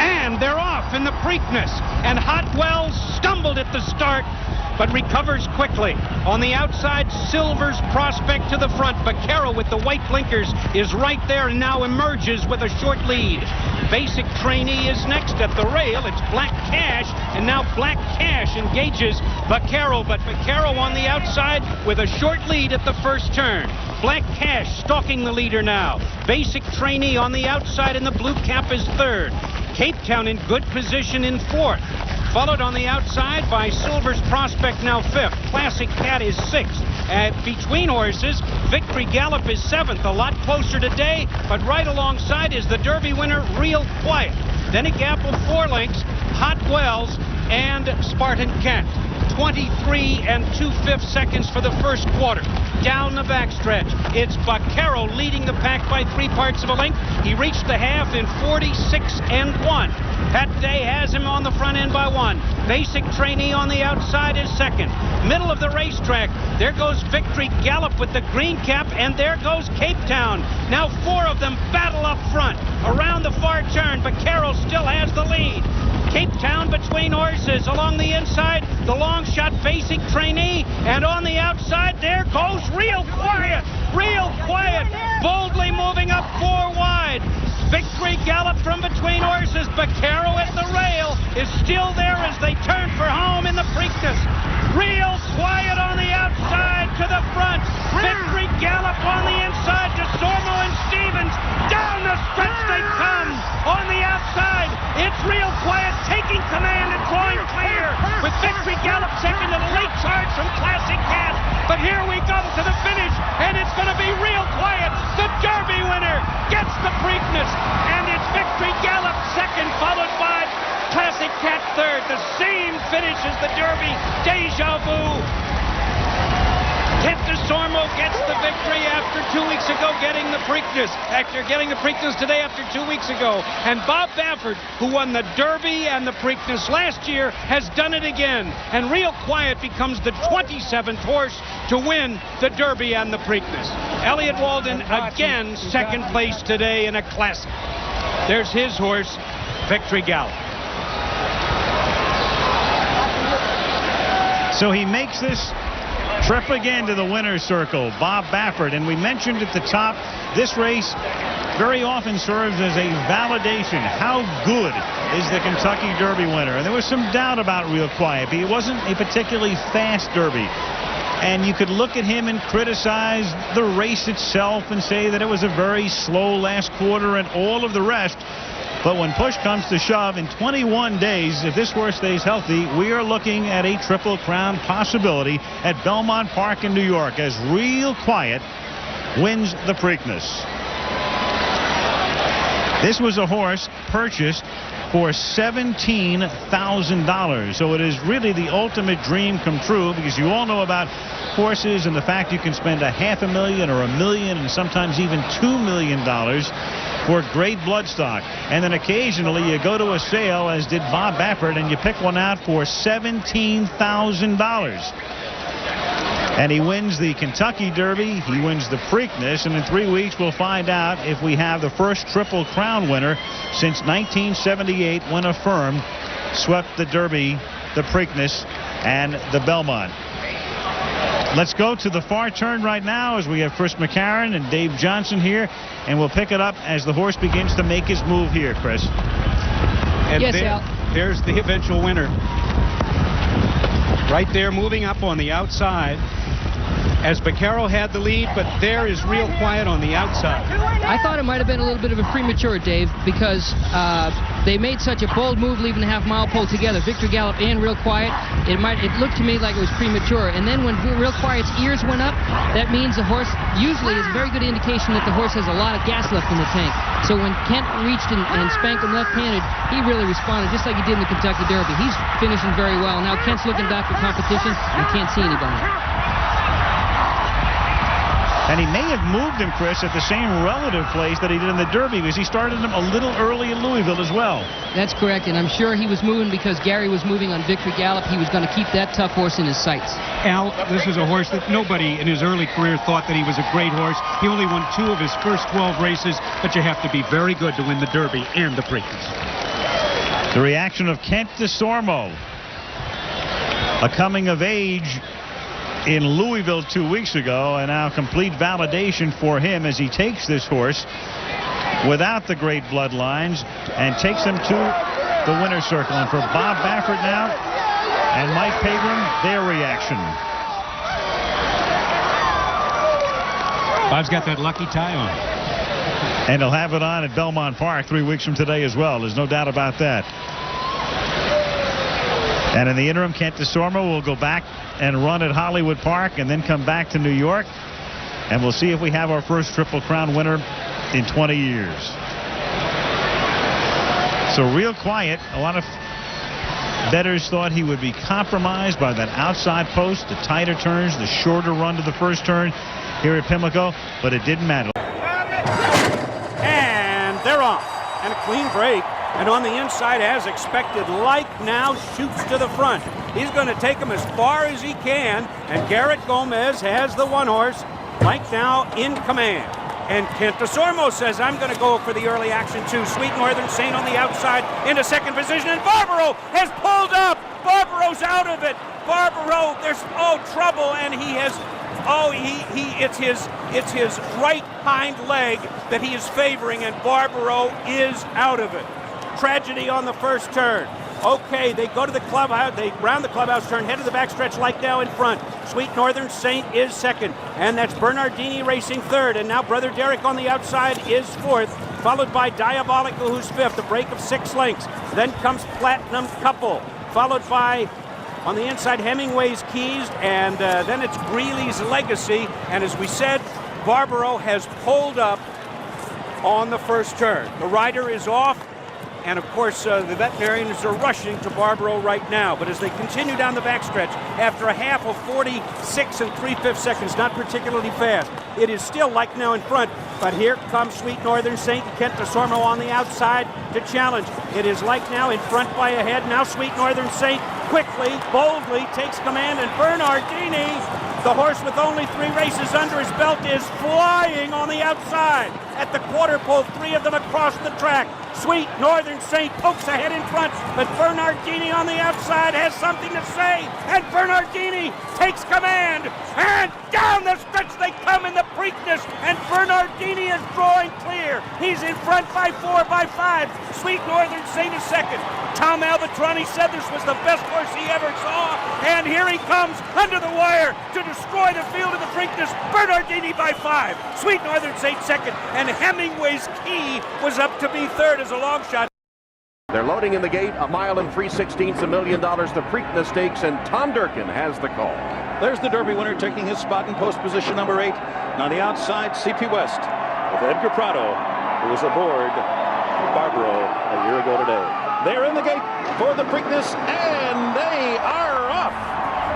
And they're off. off in the Preakness, and Hotwell stumbled at the start, but recovers quickly. On the outside, Silver's Prospect to the front. Vaquero with the white blinkers is right there and now emerges with a short lead. Basic Trainee is next at the rail. It's Black Cash, and now Black Cash engages Vaquero, but Vaquero on the outside with a short lead at the first turn. Black Cash stalking the leader now. Basic Trainee on the outside, and the blue cap is third. Cape Town in good position in fourth. Followed on the outside by Silver's Prospect, now fifth. Classic Cat is sixth. Between horses, Victory Gallop is seventh. A lot closer today, but right alongside is the Derby winner, Real Quiet. Then a gap of 4 lengths, Hot Wells and Spartan Cat. 23 2/5 seconds for the first quarter. Down the backstretch, it's Vaquero leading the pack by 3 parts of a length. He reached the half in 46 1. Pat Day has him on the front end by 1. Basic Trainee on the outside is second. Middle of the racetrack, there goes Victory Gallop with the green cap, and there goes Cape Town. Now 4 of them battle up front. Around the far turn, Vaquero still has the lead. Cape Town between horses. Along the inside, the long shot Basic Trainee, and on the outside, there goes Real Quiet. Real Quiet boldly moving up 4 wide. Victory Gallop from between horses. Vaquero at the rail is still there as they turn for home in the Preakness. Real Quiet on the outside to the front. Victory Gallop on the inside to Sormo and Stevens. Down the stretch they come. On the outside, it's Real Quiet taking command and drawing clear, with Victory Gallop second and a late charge from Classic Cat. But here we come to the finish, and it's going to be Real Quiet, the Derby winner, gets the Preakness, and it's Victory Gallop second, followed by Classic Cat third. The same finish as the Derby. Deja vu. Kent DeSormo gets the victory after 2 weeks ago getting the Preakness. After getting the Preakness today after 2 weeks ago. And Bob Baffert, who won the Derby and the Preakness last year, has done it again. And Real Quiet becomes the 27th horse to win the Derby and the Preakness. Elliott Walden again second place today in a classic. There's his horse, Victory Gallop. So he makes this trip again to the winner's circle, Bob Baffert. And we mentioned at the top, this race very often serves as a validation. How good is the Kentucky Derby winner? And there was some doubt about Real Quiet. He wasn't a particularly fast Derby. And you could look at him and criticize the race itself and say that it was a very slow last quarter and all of the rest. But when push comes to shove, in 21 days, if this horse stays healthy, we are looking at a Triple Crown possibility at Belmont Park in New York as Real Quiet wins the Preakness. This was a horse purchased for $17,000. So it is really the ultimate dream come true, because you all know about horses and the fact you can spend $500,000 or $1 million and sometimes even $2 million for great bloodstock. And then occasionally you go to a sale, as did Bob Baffert, and you pick one out for $17,000. And he wins the Kentucky Derby, he wins the Preakness, and in 3 weeks we'll find out if we have the first Triple Crown winner since 1978, when a firm swept the Derby, the Preakness, and the Belmont. Let's go to the far turn right now as we have Chris McCarron and Dave Johnson here, and we'll pick it up as the horse begins to make his move here, Chris. And yes, Al. There's the eventual winner. Right there, moving up on the outside, as Vaquero had the lead, but there is Real Quiet on the outside. I thought it might have been a little bit of a premature, Dave, because they made such a bold move leaving the half-mile pole together, Victory Gallop and Real Quiet. It looked to me like it was premature. And then when Real Quiet's ears went up, that means the horse usually is a very good indication that the horse has a lot of gas left in the tank. So when Kent reached and spanked him left-handed, he really responded just like he did in the Kentucky Derby. He's finishing very well. Now Kent's looking back for competition and can't see anybody. And he may have moved him, Chris, at the same relative place that he did in the Derby, because he started him a little early in Louisville as well. That's correct, and I'm sure he was moving because Gary was moving on Victory Gallop. He was going to keep that tough horse in his sights. Al, this is a horse that nobody in his early career thought that he was a great horse. He only won 2 of his first 12 races, but you have to be very good to win the Derby and the Preakness. The reaction of Kent DeSormo, a coming of age in Louisville 2 weeks ago, and now complete validation for him as he takes this horse without the great bloodlines and takes him to the winner's circle. And for Bob Baffert now and Mike Pegram, their reaction. Bob's got that lucky tie on. And he'll have it on at Belmont Park 3 weeks from today as well. There's no doubt about that. And in the interim, Kent DeSormo will go back and run at Hollywood Park and then come back to New York. And we'll see if we have our first Triple Crown winner in 20 years. So real quiet. A lot of bettors thought he would be compromised by that outside post, the tighter turns, the shorter run to the first turn here at Pimlico, but it didn't matter. And they're off. And a clean break. And on the inside, as expected, Like now shoots to the front. He's going to take him as far as he can. And Garrett Gomez has the one horse. Like now in command. And Kent DeSormo says, I'm going to go for the early action too. Sweet Northern Saint on the outside into second position. And Barbaro has pulled up. Barbaro's out of it. Barbaro, there's trouble. And he has... it's his right hind leg that he is favoring, and Barbaro is out of it. Tragedy on the first turn. Okay, they go to the clubhouse, they round the clubhouse turn, head to the backstretch, Like now in front. Sweet Northern Saint is second, and that's Bernardini racing third, and now Brother Derek on the outside is fourth, followed by Diabolical, who's fifth, a break of 6 lengths. Then comes Platinum Couple, followed by on the inside, Hemingway's Keys, and then it's Greeley's Legacy. And as we said, Barbaro has pulled up on the first turn. The rider is off, and of course, the veterinarians are rushing to Barbaro right now. But as they continue down the backstretch, after a half of 46 3/5 seconds, not particularly fast, it is still Like now in front. But here comes Sweet Northern Saint and Kent DeSormo on the outside to challenge. It is Like now in front by a head. Now Sweet Northern Saint quickly, boldly takes command, and Bernardini, the horse with only 3 races under his belt, is flying on the outside. At the quarter pole, 3 of them across the track. Sweet Northern Saint pokes ahead in front, but Bernardini on the outside has something to say, and Bernardini takes command, and down the stretch they come in the Preakness, and Bernardini is drawing clear. He's in front by 4, by 5. Sweet Northern Saint is second. Tom Albatroni said this was the best horse he ever saw, and here he comes under the wire to destroy the field of the Preakness. Bernardini by 5. Sweet Northern Saint second, and Hemingway's Key was up to be third as a long shot. They're loading in the gate, a mile and 3/16, $1 million, the Preakness Stakes, and Tom Durkin has the call. There's the Derby winner taking his spot in post position number 8. And on the outside, CP West with Edgar Prado, who was aboard Barbaro a year ago today. They're in the gate for the Preakness, and they are off.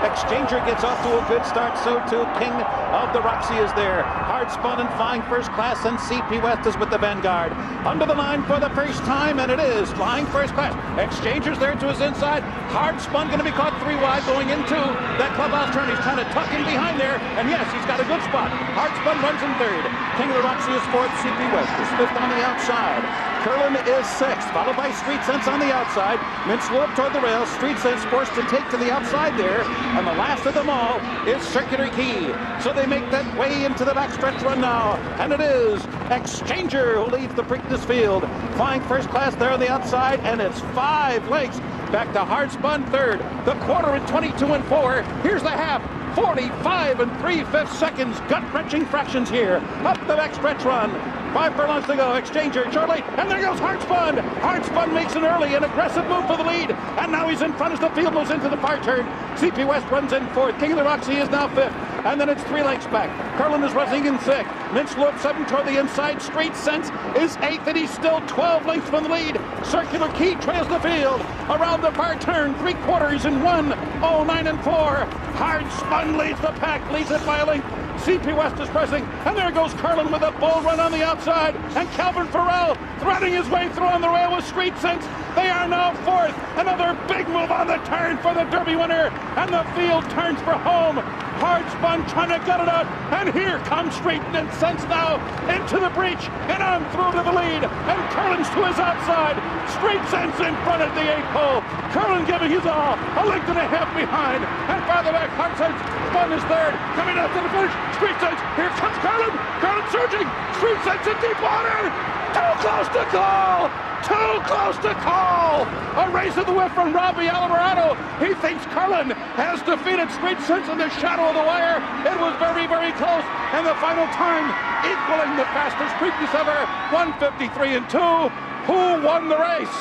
Exchanger gets off to a good start, so too King of the Roxy is there. Hard spun and flying first class, and CP West is with the Vanguard. Under the line for the first time, and it is flying first class. Exchanger's there to his inside. Hard spun going to be caught 3 wide going into that clubhouse turn. He's trying to tuck in behind there, and yes, he's got a good spot. Hard spun runs in third. King of the Roxy is fourth. CP West is fifth on the outside. Curlin is sixth, followed by Street Sense on the outside. Minslow up toward the rail. Street Sense forced to take to the outside there. And the last of them all is Circular Key. So they make that way into the backstretch run now. And it is Exchanger who leads the Preakness field. Flying first class there on the outside. And it's 5 lengths back to Hard Spun third. The quarter at 22 4. Here's the half. 45 3/5 seconds. Gut-wrenching fractions here. Up the backstretch run. 5 furlongs to go. Exchanger shortly. And there goes Hard Spun. Hard Spun makes an early and aggressive move for the lead. And now he's in front as the field moves into the far turn. CP West runs in fourth. King of the Roxy is now fifth. And then it's 3 lengths back. Curlin is running in sixth. Minslow up 7 toward the inside. Street Sense is eighth, and he's still 12 lengths from the lead. Circular Key trails the field. Around the far turn, 3 quarters in 1:09 4. Hard Spun leads the pack, leads it by a length. CP West is pressing, and there goes Curlin with a bull run on the outside, and Calvin Farrell threading his way through on the rail with Street Sense. They are now fourth. Another big move on the turn for the Derby winner, and the field turns for home. Hard spun, trying to get it out. And here comes Street and Sense now into the breach and on through to the lead. And Curlin's to his outside. Street Sense in front at the 8th pole. Curlin giving his all. A length and a half behind. And farther back, Hard Sense spun is third. Coming out to the finish. Street Sense. Here comes Curlin. Curlin surging. Street Sense in deep water. Too close to call. Too close to call! A race of the whip from Robbie Alvarado. He thinks Curlin has defeated Street Sense in the shadow of the wire. It was very, very close. And the final time equaling the fastest Preakness ever, 1:53.2. Who won the race?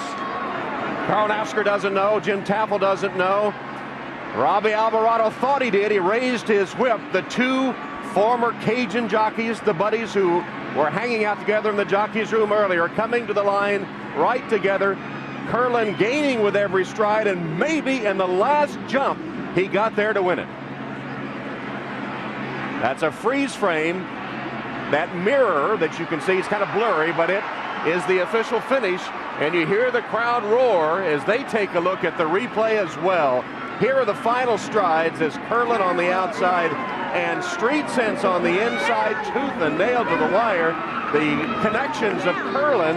Carl Nafsker doesn't know. Jim Taffel doesn't know. Robbie Alvarado thought he did. He raised his whip. The two former Cajun jockeys, the buddies who were hanging out together in the jockeys room earlier, coming to the line right together. Curlin gaining with every stride, and maybe in the last jump he got there to win it. That's a freeze frame. That mirror that you can see is kind of blurry, but it is the official finish, and you hear the crowd roar as they take a look at the replay as well. Here are the final strides as Curlin on the outside and Street Sense on the inside, tooth and nail to the wire. The connections of Curlin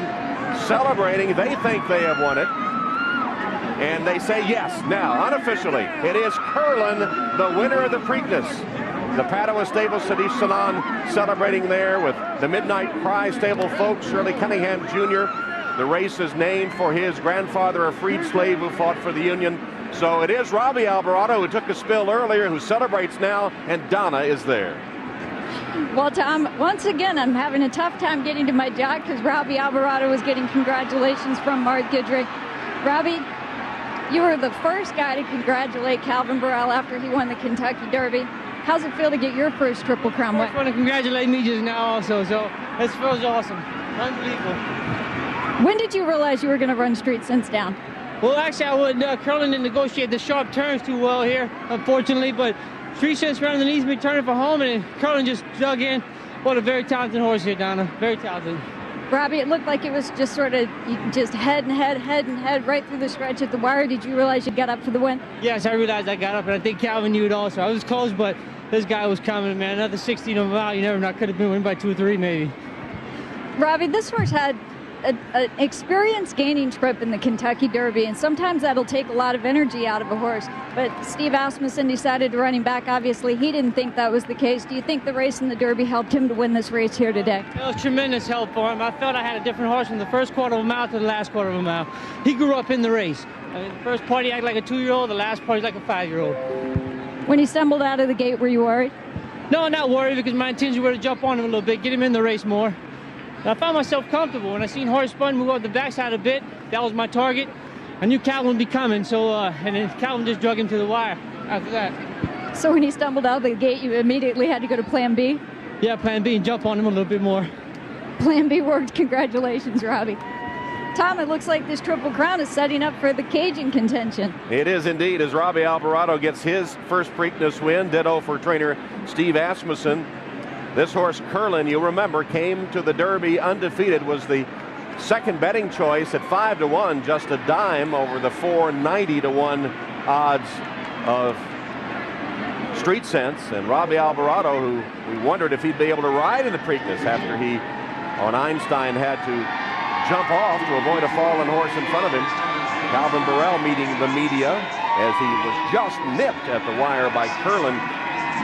celebrating. They think they have won it. And they say yes. Now, unofficially, it is Curlin, the winner of the Preakness. The Padua Stable, Sadiq Sanan celebrating there with the Midnight Cry Stable folks, Shirley Cunningham Jr. The race is named for his grandfather, a freed slave who fought for the Union. So it is Robbie Alvarado, who took a spill earlier, who celebrates now, and Donna is there. Well, Tom, once again, I'm having a tough time getting to my jock because Robbie Alvarado was getting congratulations from Mark Guidry. Robbie, you were the first guy to congratulate Calvin Burrell after he won the Kentucky Derby. How's it feel to get your first Triple Crown win? I just want to congratulate me just now also, so this feels awesome. Unbelievable. When did you realize you were going to run Street Sense down? Well, actually, I would Curlin didn't negotiate the sharp turns too well here, unfortunately, but Street Sense ran underneath me, turning for home, and Curlin just dug in. What a very talented horse here, Donna. Very talented. Robbie, it looked like it was just sort of just head and head right through the stretch at the wire. Did you realize you got up for the win? Yes, I realized I got up, and I think Calvin knew it also. I was close, but this guy was coming, man. Another 16 of them out, you never know. Could have been winning by 2 or 3, maybe. Robbie, this horse had an experience gaining trip in the Kentucky Derby, and sometimes that'll take a lot of energy out of a horse. But Steve Asmussen decided to run him back. Obviously, he didn't think that was the case. Do you think the race in the Derby helped him to win this race here today? It was tremendous help for him. I felt I had a different horse from the first quarter of a mile to the last quarter of a mile. He grew up in the race. I mean, the first part he acted like a 2-year-old, the last part he's like a 5-year-old. When he stumbled out of the gate, were you worried? No, not worried, because my intention was to jump on him a little bit, get him in the race more. I found myself comfortable. When I seen Horace Spun move up the backside a bit, that was my target. I knew Calvin would be coming, so and then Calvin just drug him to the wire after that. So when he stumbled out of the gate, you immediately had to go to Plan B? Yeah, Plan B, and jump on him a little bit more. Plan B worked. Congratulations, Robbie. Tom, it looks like this Triple Crown is setting up for the Cajun contention. It is indeed, as Robbie Alvarado gets his first Preakness win. Ditto for trainer Steve Asmussen. This horse, Curlin, you'll remember, came to the Derby undefeated, was the second betting choice at 5-1, just a dime over the 490-1 odds of Street Sense. And Robbie Alvarado, who we wondered if he'd be able to ride in the Preakness after he, on Einstein, had to jump off to avoid a fallen horse in front of him. Calvin Burrell meeting the media as he was just nipped at the wire by Curlin.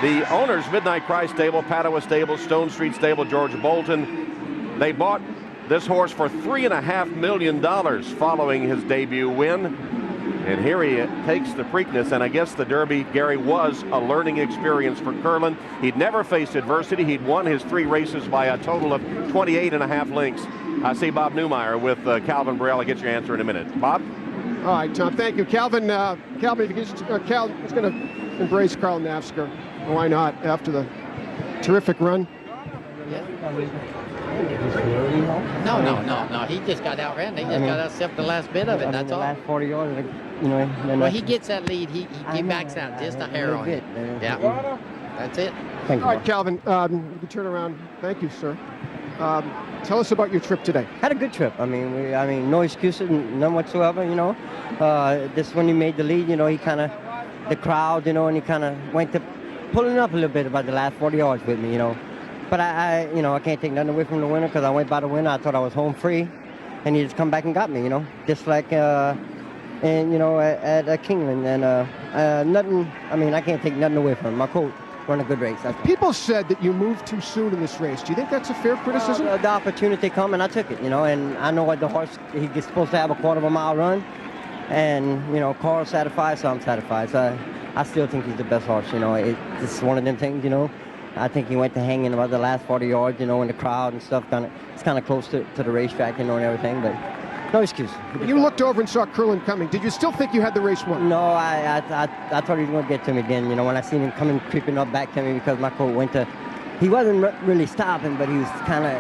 The owners, Midnight Cry Stable, Padua Stable, Stone Street Stable, George Bolton, they bought this horse for $3.5 million following his debut win. And here he takes the Preakness, and I guess the Derby, Gary, was a learning experience for Curlin. He'd never faced adversity. He'd won his 3 races by a total of 28.5 lengths. I see Bob Newmeyer with Calvin Burrell. I'll get your answer in a minute. Bob? All right, Tom, thank you. Calvin, Calvin is going to embrace Carl Nafsker. Why not, after the terrific run? No. He just got outran. He just got out the last bit of it. That's all. The last 40 yards, Well, he gets that lead. He backs out just a hair on it. Yeah. That's it. Thank you. All right, Calvin, you can turn around. Thank you, sir. Tell us about your trip today. Had a good trip. I mean, no excuses, none whatsoever. This when he made the lead, he kind of, the crowd, and he kind of went to pulling up a little bit about the last 40 yards with me, you know. But I can't take nothing away from the winner because I went by the winner. I thought I was home free, and he just come back and got me, you know, just like at Kingland. And nothing. I mean, I can't take nothing away from him. My coach run a good race. People said that you moved too soon in this race. Do you think that's a fair criticism? The opportunity come and I took it, you know. And I know what the horse, he's supposed to have a quarter of a mile run, and you know, Carl's satisfied, so I'm satisfied. So I still think he's the best horse, you know. It's one of them things, you know. I think he went to hanging about the last 40 yards, you know, in the crowd and stuff. It's kind of close to the racetrack, you know, and everything, but no excuse. You looked over and saw Curlin coming. Did you still think you had the race won? No, I thought he was going to get to me then, you know, when I seen him coming, creeping up back to me because my coach went to, he wasn't really stopping, but he was kind of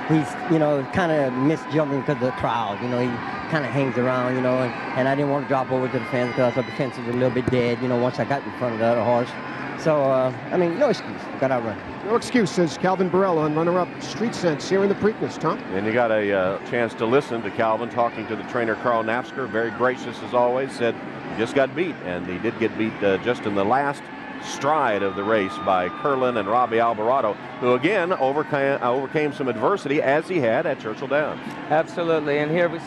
misjumping because of the crowd, you know. He kind of hangs around, you know, and I didn't want to drop over to the fence because I thought the fence was a little bit dead, you know, once I got in front of the other horse. So, I mean, no excuse. Got out run. No excuse, says Calvin Burrell on runner-up Street Sense here in the Preakness. Tom? And you got a chance to listen to Calvin talking to the trainer, Carl Nafsker. Very gracious as always. Said he just got beat, and he did get beat just in the last stride of the race by Curlin and Robbie Alvarado, who again overcame some adversity as he had at Churchill Downs. Absolutely, and here was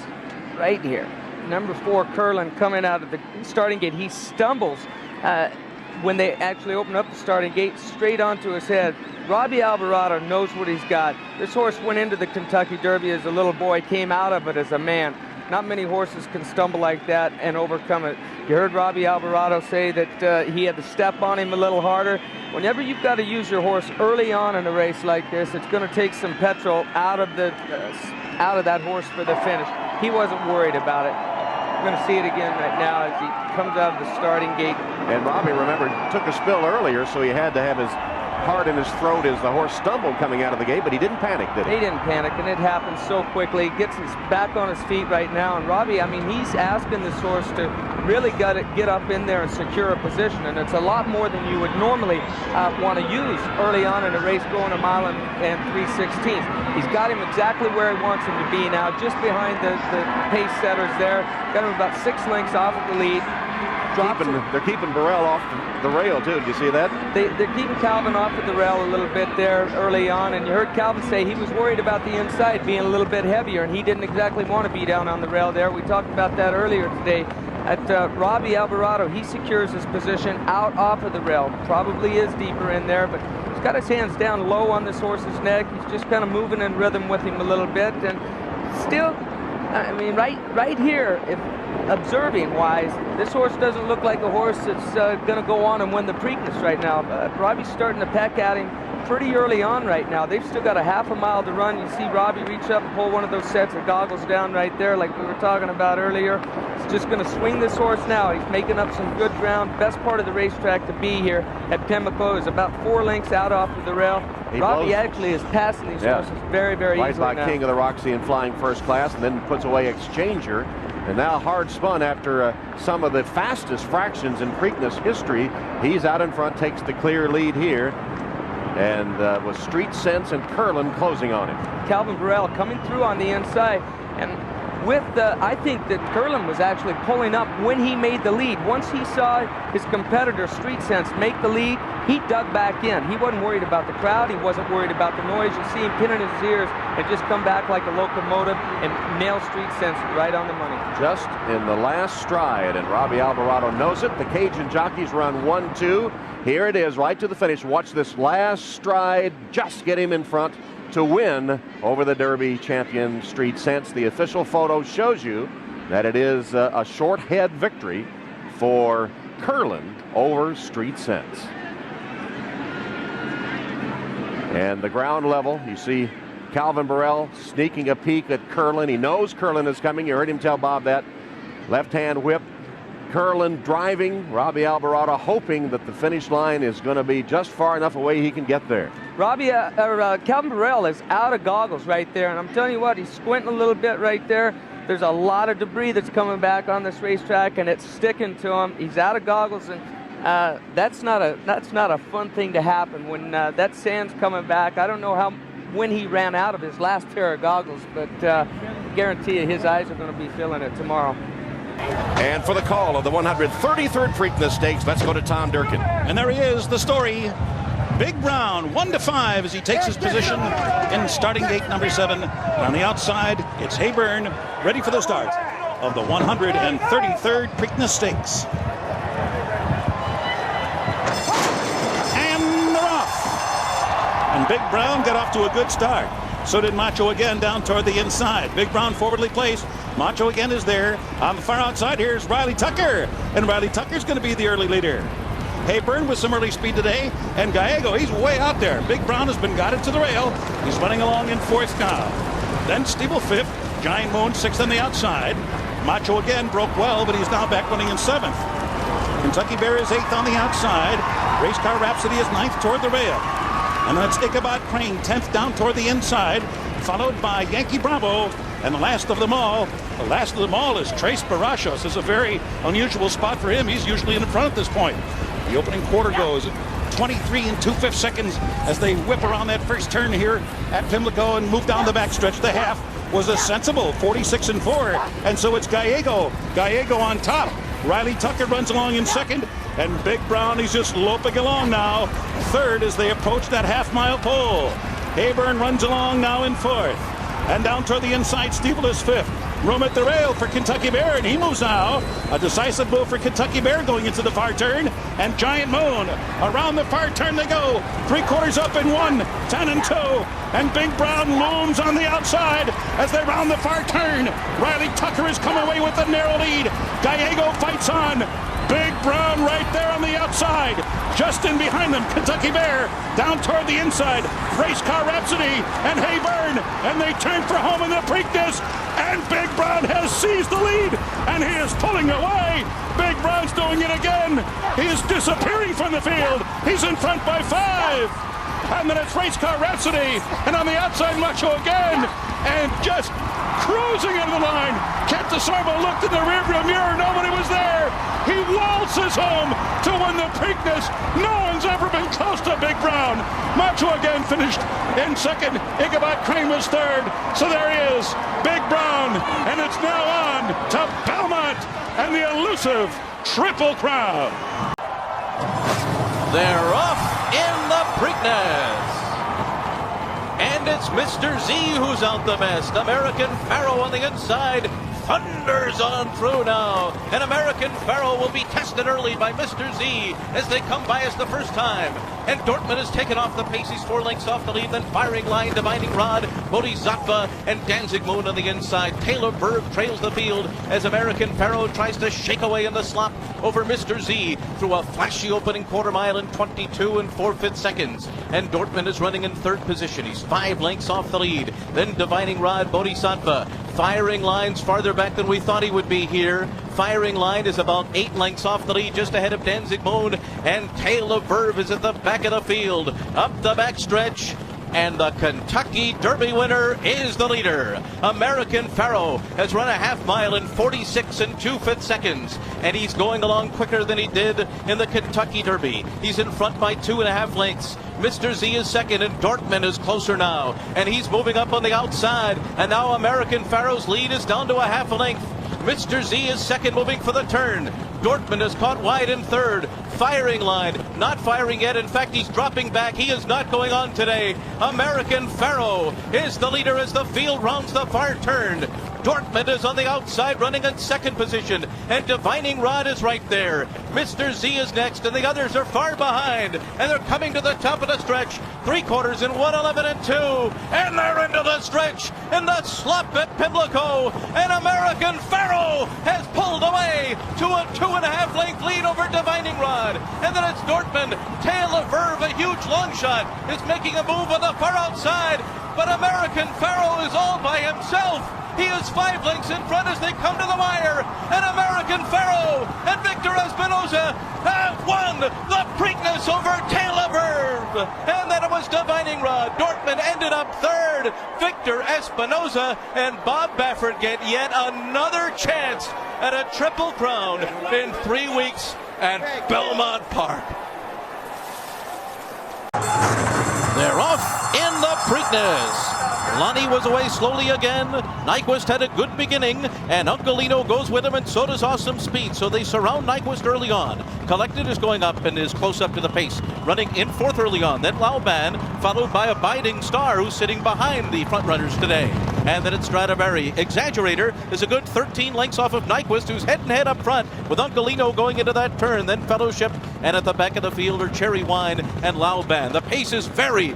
right here. Number 4, Curlin, coming out of the starting gate. He stumbles when they actually open up the starting gate, straight onto his head. Robbie Alvarado knows what he's got. This horse went into the Kentucky Derby as a little boy, came out of it as a man. Not many horses can stumble like that and overcome it. You heard Robbie Alvarado say that he had to step on him a little harder. Whenever you've got to use your horse early on in a race like this, it's going to take some petrol out of that horse for the finish. He wasn't worried about it. We're going to see it again right now as he comes out of the starting gate. And Robbie, remember, took a spill earlier, so he had to have his heart in his throat as the horse stumbled coming out of the gate, but he didn't panic, did he? He didn't panic, and it happened so quickly. Gets his back on his feet right now, and Robbie, I mean, he's asking this horse to really get up in there and secure a position, and it's a lot more than you would normally want to use early on in a race going a mile and 3/16. He's got him exactly where he wants him to be now, just behind the pace setters there. Got him about 6 lengths off of the lead. They're keeping Burrell off the rail, too. Did you see that? They're keeping Calvin off of the rail a little bit there early on, and you heard Calvin say he was worried about the inside being a little bit heavier, and he didn't exactly want to be down on the rail there. We talked about that earlier today. At Robbie Alvarado, he secures his position out off of the rail. Probably is deeper in there, but he's got his hands down low on this horse's neck. He's just kind of moving in rhythm with him a little bit, and still, I mean, right here, if observing-wise, this horse doesn't look like a horse that's going to go on and win the Preakness right now. Robbie's starting to peck at him pretty early on right now. They've still got a half a mile to run. You see Robbie reach up and pull one of those sets of goggles down right there like we were talking about earlier. He's just going to swing this horse now. He's making up some good ground. Best part of the racetrack to be here at Pimlico is about 4 lengths out off of the rail. Robbie actually is passing these horses very, very easily by now. King of the Roxy and Flying First Class, and then puts away Exchanger. And now hard spun after some of the fastest fractions in Preakness history. He's out in front, takes the clear lead here. And with Street Sense and Curlin closing on him. Calvin Burrell coming through on the inside. And with I think that Curlin was actually pulling up when he made the lead. Once he saw his competitor, Street Sense, make the lead, he dug back in. He wasn't worried about the crowd. He wasn't worried about the noise. You see him pinning his ears and just come back like a locomotive and nail Street Sense right on the money. Just in the last stride, and Robbie Alvarado knows it. The Cajun jockeys run 1-2. Here it is, right to the finish. Watch this last stride just get him in front to win over the Derby champion Street Sense. The official photo shows you that it is a short head victory for Curlin over Street Sense. And the ground level, you see Calvin Burrell sneaking a peek at Curlin. He knows Curlin is coming. You heard him tell Bob that. Left-hand whip. Curlin driving. Robbie Alvarado hoping that the finish line is going to be just far enough away he can get there. Calvin Burrell is out of goggles right there, and I'm telling you what, he's squinting a little bit right there. There's a lot of debris that's coming back on this racetrack, and it's sticking to him. He's out of goggles, and that's not a fun thing to happen when that sand's coming back. I don't know when he ran out of his last pair of goggles, but guarantee you his eyes are going to be feeling it tomorrow. And for the call of the 133rd Preakness Stakes, let's go to Tom Durkin. And there he is, the story. Big Brown, 1-5 as he takes his position in starting gate number 7. And on the outside, it's Hayburn, ready for the start of the 133rd Preakness Stakes. And they're off. And Big Brown got off to a good start. So did Macho again down toward the inside. Big Brown forwardly placed. Macho again is there. On the far outside, here's Riley Tucker. And Riley Tucker's going to be the early leader. Hayburn with some early speed today. And Gallego, he's way out there. Big Brown has been guided to the rail. He's running along in 4th now. Then Steeple 5th. Giant Moon 6th on the outside. Macho again broke well, but he's now back running in 7th. Kentucky Bear is 8th on the outside. Race Car Rhapsody is 9th toward the rail. And that's Ichabod Crane, 10th down toward the inside, followed by Yankee Bravo. And the last of them all is Trace Barachos. This is a very unusual spot for him. He's usually in front at this point. The opening quarter goes 23 2/5 seconds as they whip around that first turn here at Pimlico and move down the backstretch. The half was a sensible 46 4. And so it's Gallego on top. Riley Tucker runs along in 2nd. And Big Brown, he's just loping along now. 3rd as they approach that half-mile pole. Hayburn runs along now in 4th. And down toward the inside, Steeple is 5th. Room at the rail for Kentucky Bear, and he moves now. A decisive move for Kentucky Bear going into the far turn. And Giant Moon, around the far turn they go. 3/4 up in 1, 10 2. And Big Brown looms on the outside as they round the far turn. Riley Tucker has come away with a narrow lead. Gallego fights on. Big Brown right there on the outside. Just in behind them, Kentucky Bear down toward the inside. Race Car Rhapsody and Hayburn, and they turn for home in the Preakness. And Big Brown has seized the lead, and he is pulling away. Big Brown's doing it again. He is disappearing from the field. He's in front by 5. And then it's Race Car Rhapsody, and on the outside, Macho again, and just cruising into the line. Cat DeSorbo looked in the rearview mirror, nobody was there. He waltzes home to win the Preakness. No one's ever been close to Big Brown. Macho again finished in 2nd. Ichabod Crane was 3rd. So there he is, Big Brown, and it's now on to Belmont and the elusive Triple Crown. They're off in the Preakness. And it's Mr. Z who's out the best. American Pharoah on the inside thunders on through now. And American Pharoah will be tested early by Mr. Z as they come by us the first time. And Dortmund has taken off the pace. He's 4 lengths off the lead. Then Firing Line, Divining Rod, Bodhisattva, and Danzig Moon on the inside. Taylor Berg trails the field as American Pharoah tries to shake away in the slop over Mr. Z through a flashy opening quarter mile in 22 4/5 seconds. And Dortmund is running in 3rd position. He's 5 lengths off the lead. Then Divining Rod, Bodhisattva. Firing Line's farther back than we thought he would be here. Firing Line is about 8 lengths off the lead, just ahead of Danzig Moon. And Tale of Verve is at the back of the field. Up the backstretch. And the Kentucky Derby winner is the leader. American Pharoah has run a half-mile in 46 2/5 seconds. And he's going along quicker than he did in the Kentucky Derby. He's in front by 2.5 lengths. Mr. Z is 2nd, and Dortmund is closer now. And he's moving up on the outside. And now American Pharoah's lead is down to a half a length. Mr. Z is 2nd, moving for the turn. Dortmund is caught wide in 3rd. Firing Line, not firing yet. In fact, he's dropping back. He is not going on today. American Pharoah is the leader as the field rounds the far turn. Dortmund is on the outside, running in 2nd position, and Divining Rod is right there. Mr. Z is next, and the others are far behind, and they're coming to the top of the stretch. 3/4 in 1:11 2, and they're into the stretch in the slop at Pimlico, and American Pharoah has pulled away to a 2.5 length lead over Divining Rod. And then it's Dortmund. Tale of Verve, a huge long shot, is making a move on the far outside, but American Pharoah is all by himself. He is 5 lengths in front as they come to the wire. And American Pharoah and Victor Espinoza have won the Preakness over Tale of Verve. And then it was Divining Rod. Dortmund ended up 3rd. Victor Espinoza and Bob Baffert get yet another chance at a Triple Crown in 3 weeks at Belmont Park. They're off in the Preakness. Lonnie was away slowly again. Nyquist had a good beginning, and Uncolino goes with him, and so does Awesome Speed. So they surround Nyquist early on. Collected is going up and is close up to the pace. Running in fourth early on. Then Lauban, followed by Abiding Star, who's sitting behind the front runners today. And then it's Stradivari. Exaggerator is a good 13 lengths off of Nyquist, who's head and head up front with Uncolino going into that turn. Then Fellowship, and at the back of the field are Cherry Wine and Lauban. The pace is very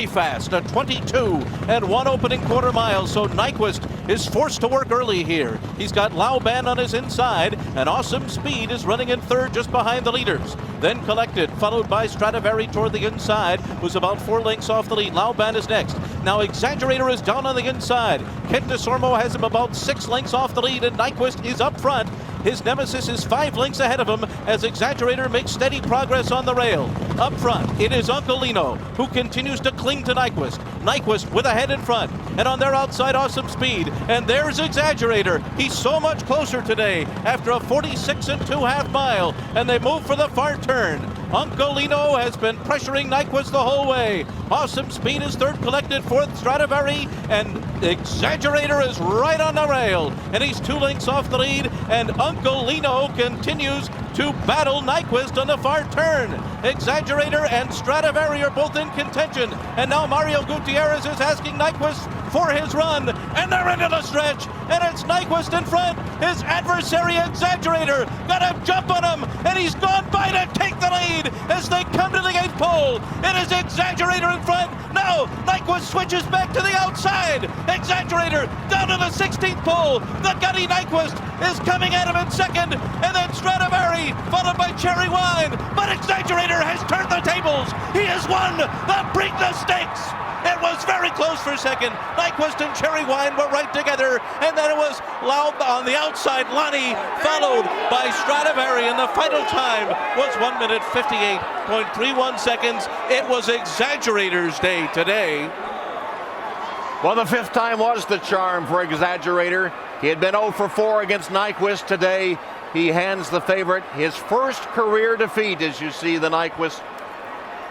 fast, a 22 and 1 opening quarter mile, so Nyquist is forced to work early here. He's got Lauban on his inside, and Awesome Speed is running in third just behind the leaders. Then Collected, followed by Stradivari toward the inside, who's about 4 lengths off the lead. Lauban is next. Now Exaggerator is down on the inside. Kent DeSormo has him about 6 lengths off the lead, and Nyquist is up front. His nemesis is 5 lengths ahead of him as Exaggerator makes steady progress on the rail. Up front, it is Uncolino who continues to cling to Nyquist. Nyquist with a head in front, and on their outside, Awesome Speed. And there's Exaggerator. He's so much closer today after a 46 2/2 mile, and they move for the far turn. Uncolino has been pressuring Nyquist the whole way. Awesome Speed is third, Collected fourth, Stradivari, and Exaggerator is right on the rail, and he's 2 lengths off the lead, and Uncolino continues to battle Nyquist on the far turn. Exaggerator and Stradivari are both in contention, and now Mario Gutierrez is asking Nyquist for his run, and they're into the stretch, and it's Nyquist in front. His adversary Exaggerator got a jump on him, and he's gone by to take the lead as they come to the 8th pole. It is Exaggerator in front. Now Nyquist switches back to the outside. Exaggerator down to the 16th pole. The gutty Nyquist is coming at him in second, and then Stradivari followed by Cherry Wine. But Exaggerator has turned the tables. He has won the Preakness Stakes. It was very close for second. Nyquist and Cherry Wine were right together, and then it was Laub on the outside, Lonnie, followed by Stradivari, and the final time was 1 minute 58.31 seconds. It was Exaggerator's day today. Well, the 5th time was the charm for Exaggerator. He had been 0 for 4 against Nyquist today. He hands the favorite his first career defeat, as you see the Nyquist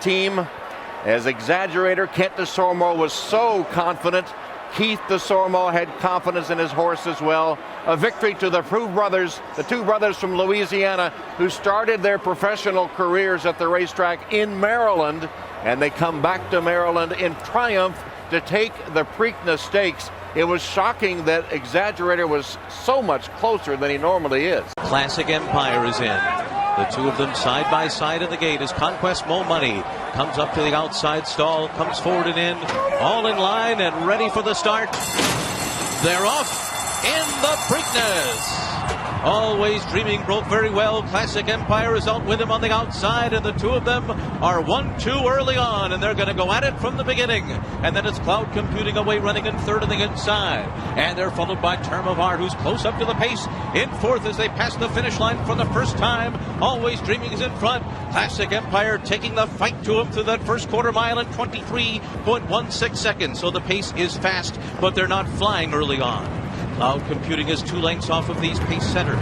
team. As Exaggerator, Kent DeSormo was so confident. Keith DeSormo had confidence in his horse as well. A victory to the brothers, the 2 brothers from Louisiana, who started their professional careers at the racetrack in Maryland, and they come back to Maryland in triumph to take the Preakness Stakes. It was shocking that Exaggerator was so much closer than he normally is. Classic Empire is in. The 2 of them side by side at the gate as Conquest Mo Money comes up to the outside stall, comes forward and in, all in line and ready for the start. They're off in the Preakness. Always Dreaming broke very well. Classic Empire is out with him on the outside, and the 2 of them are 1-2 early on, and they're going to go at it from the beginning. And then it's Cloud Computing away, running in third on the inside, and they're followed by Term of Art, who's close up to the pace in fourth as they pass the finish line for the first time. Always Dreaming is in front. Classic Empire taking the fight to him through that first quarter mile in 23.16 seconds. So the pace is fast, but they're not flying early on. Cloud Computing is 2 lengths off of these pace setters.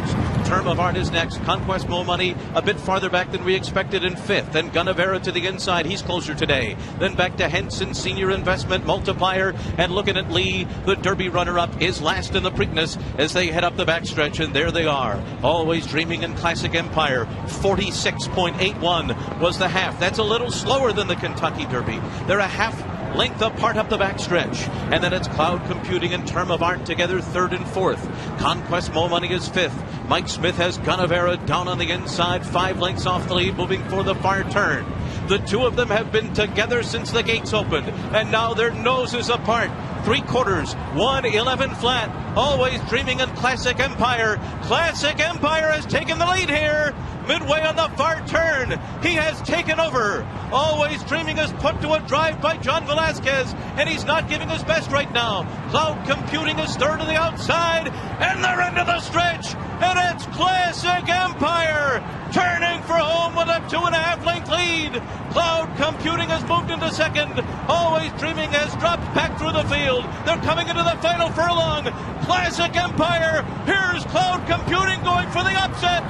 Term of Art is next. Conquest Mo Money a bit farther back than we expected in 5th. Then Gunnavera to the inside. He's closer today. Then back to Henson Senior Investment Multiplier. And looking at Lee, the Derby runner-up, is last in the Preakness as they head up the backstretch. And there they are. Always Dreaming in Classic Empire. 46.81 was the half. That's a little slower than the Kentucky Derby. They're a half length apart up the backstretch. And then it's Cloud Computing and Term of Art together 3rd and 4th. Conquest Mo Money is 5th. Mike Smith has Gunnavera down on the inside, 5 lengths off the lead, moving for the far turn. The 2 of them have been together since the gates opened, and now their noses apart. 3/4, 1:11 flat. Always Dreaming in Classic Empire. Classic Empire has taken the lead here. Midway on the far turn, he has taken over. Always Dreaming is put to a drive by John Velasquez, and he's not giving his best right now. Cloud Computing is third to the outside, and they're into the stretch, and it's Classic Empire turning for home with a 2.5 length lead. Cloud Computing has moved into second. Always Dreaming has dropped back through the field. They're coming into the final furlong. Classic Empire, here's Cloud Computing going for the upset.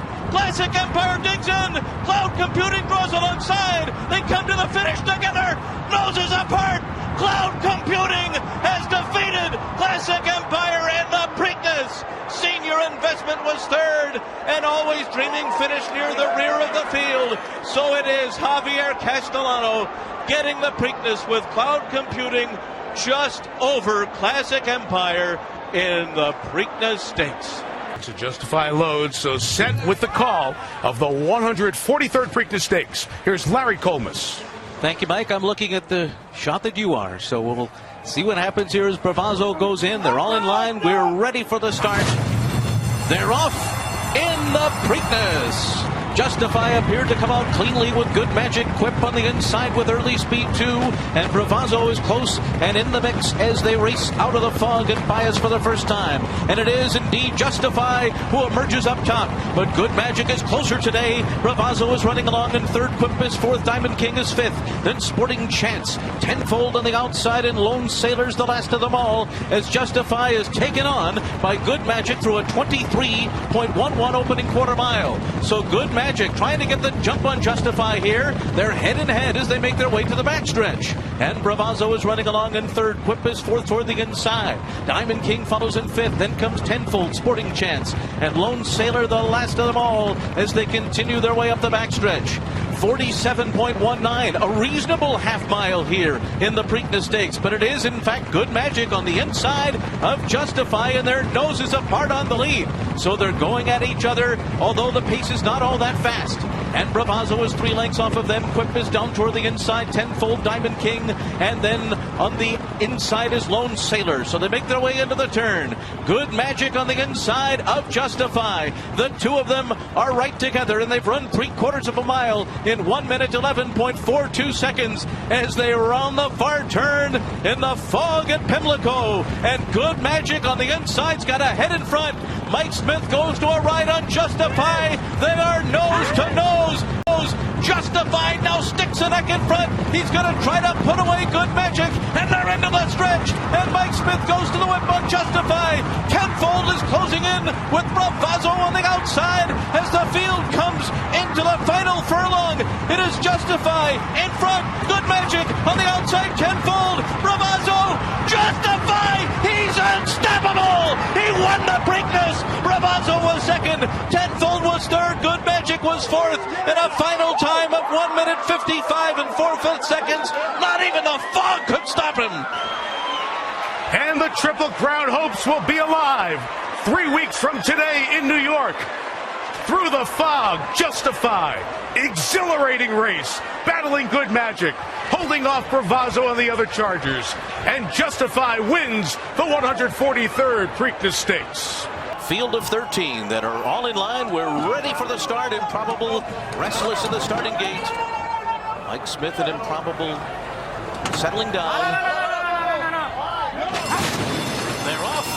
Classic Empire digs in. Cloud Computing draws alongside. They come to the finish together. Noses apart. Cloud Computing has defeated Classic Empire and the Preakness. Senior Investment was third, and Always Dreaming finished near the rear of the field. So it is Javier Castellano getting the Preakness with Cloud Computing just over Classic Empire in the Preakness Stakes. To justify loads, so set with the call of the 143rd Preakness Stakes. Here's Larry Collmus. Thank you, Mike. I'm looking at the shot that you are, so we'll see what happens here as Bravazzo goes in. They're all in line. We're ready for the start. They're off in the Preakness. Justify appeared to come out cleanly with Good Magic. Quip on the inside with early speed too. And Bravazzo is close and in the mix as they race out of the fog and bias for the first time. And it is indeed Justify who emerges up top. But Good Magic is closer today. Bravazzo is running along in third. Quip is fourth. Diamond King is fifth. Then Sporting Chance. Tenfold on the outside and Lone Sailor's the last of them all as Justify is taken on by Good Magic through a 23.11 opening quarter mile. So Good Magic trying to get the jump on Justify here. They're head in head as they make their way to the backstretch. And Bravazzo is running along in third. Quip is fourth toward the inside. Diamond King follows in fifth. Then comes Tenfold, Sporting Chance, and Lone Sailor the last of them all as they continue their way up the backstretch. 47.19, a reasonable half mile here in the Preakness Stakes, but it is in fact Good Magic on the inside of Justify, and their noses apart on the lead. So they're going at each other, although the pace is not all that fast. And Bravazzo is 3 lengths off of them. Quip is down toward the inside. Tenfold, Diamond King, and then on the inside is Lone Sailor. So they make their way into the turn. Good Magic on the inside of Justify. The two of them are right together, and they've run 3/4 of a mile in 1 minute 11.42 seconds as they round the far turn in the fog at Pimlico. And Good Magic on the inside's got a head in front. Mike Smith goes to a ride on Justify. They are nose to nose. Justify now sticks a neck in front. He's going to try to put away Good Magic, and they're into the stretch. And Mike Smith goes to the whip on Justify. Tenfold is closing in with Bravazzo on the outside as the field comes into the final furlong. It is Justify in front. Good Magic on the outside. Tenfold. Bravazzo. Justify. He's unstoppable. He won the Preakness. Bravazzo was second. Tenfold was third. Good Magic was fourth. And a final time of 1 minute 55 and 4/5 seconds. Not even the fog could stop him. And the Triple Crown hopes will be alive 3 weeks from today in New York. Through the fog, Justify. Exhilarating race. Battling Good Magic. Holding off Bravazzo and the other Chargers. And Justify wins the 143rd Preakness Stakes. Field of 13 that are all in line. We're ready for the start. Improbable restless in the starting gate. Mike Smith and Improbable settling down. They're off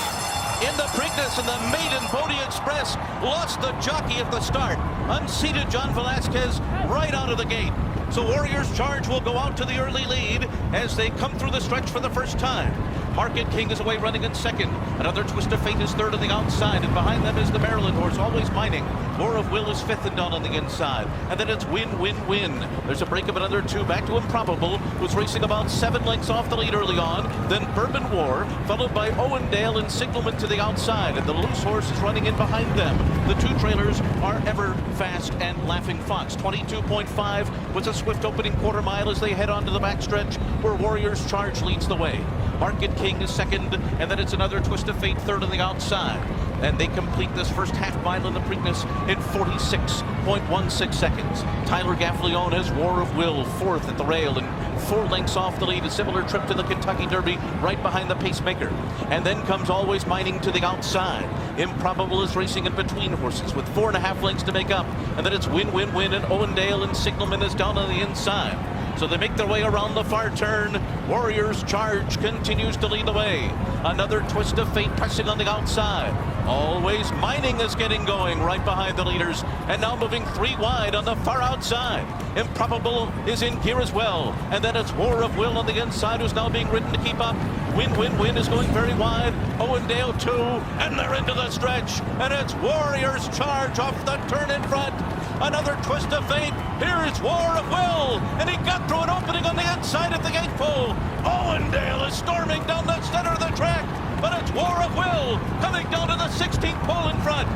in the Preakness, and the maiden Bodie Express lost the jockey at the start. Unseated John Velasquez right out of the gate. So Warriors Charge will go out to the early lead as they come through the stretch for the first time. Market King is away running in second. Another Twist of Fate is third on the outside, and behind them is the Maryland horse, Always Mining. War of Will is fifth and down on the inside. And then it's Win, Win, Win. There's a break of another 2 back to Improbable, who's racing about 7 lengths off the lead early on. Then Bourbon War, followed by Owendale and Signalman to the outside, and the loose horse is running in behind them. The 2 trailers are Ever Fast and Laughing Fox. 22.5 was a swift opening quarter mile as they head on to the backstretch where Warriors Charge leads the way. Market King is second, and then it's another Twist of Fate third on the outside. And they complete this first half mile in the Preakness in 46.16 seconds. Tyler Gaffalione has War of Will fourth at the rail and 4 lengths off the lead. A similar trip to the Kentucky Derby right behind the pacemaker. And then comes Always Mining to the outside. Improbable is racing in between horses with 4.5 lengths to make up. And then it's Win, Win, Win, and Owendale and Signalman is down on the inside. So they make their way around the far turn. Warriors Charge continues to lead the way. Another twist of fate pressing on the outside. Always Mining is getting going right behind the leaders, and now moving 3 wide on the far outside. Improbable is in gear as well, and then it's War of Will on the inside, who's now being ridden to keep up. Win is going very wide. Owendale too, and they're into the stretch, and it's Warriors Charge off the turn in front. Another twist of fate. Here is War of Will, and he got through an opening on the inside at the gate pole. Owendale is storming down the center of the track, but it's War of Will coming down to the 16th pole in front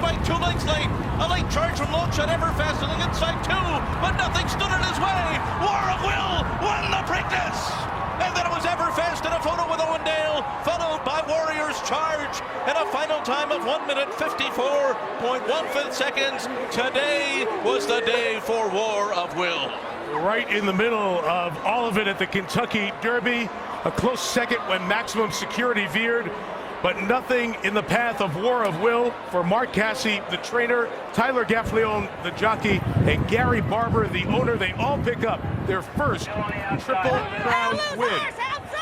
by 2 lengths late. A late charge from Longshot Everfast on the inside too, but nothing stood in his way. War of Will won the Preakness. And then it was Everfast in a photo with Owendale, followed by Warriors Charge, and a final time of 1 minute 54.15 seconds. Today was the day for War of Will. Right in the middle of all of it at the Kentucky Derby. A close second when Maximum Security veered, but nothing in the path of War of Will for Mark Casse, the trainer, Tyler Gaffalione, the jockey, and Gary Barber, the owner. They all pick up their first Triple Crown win.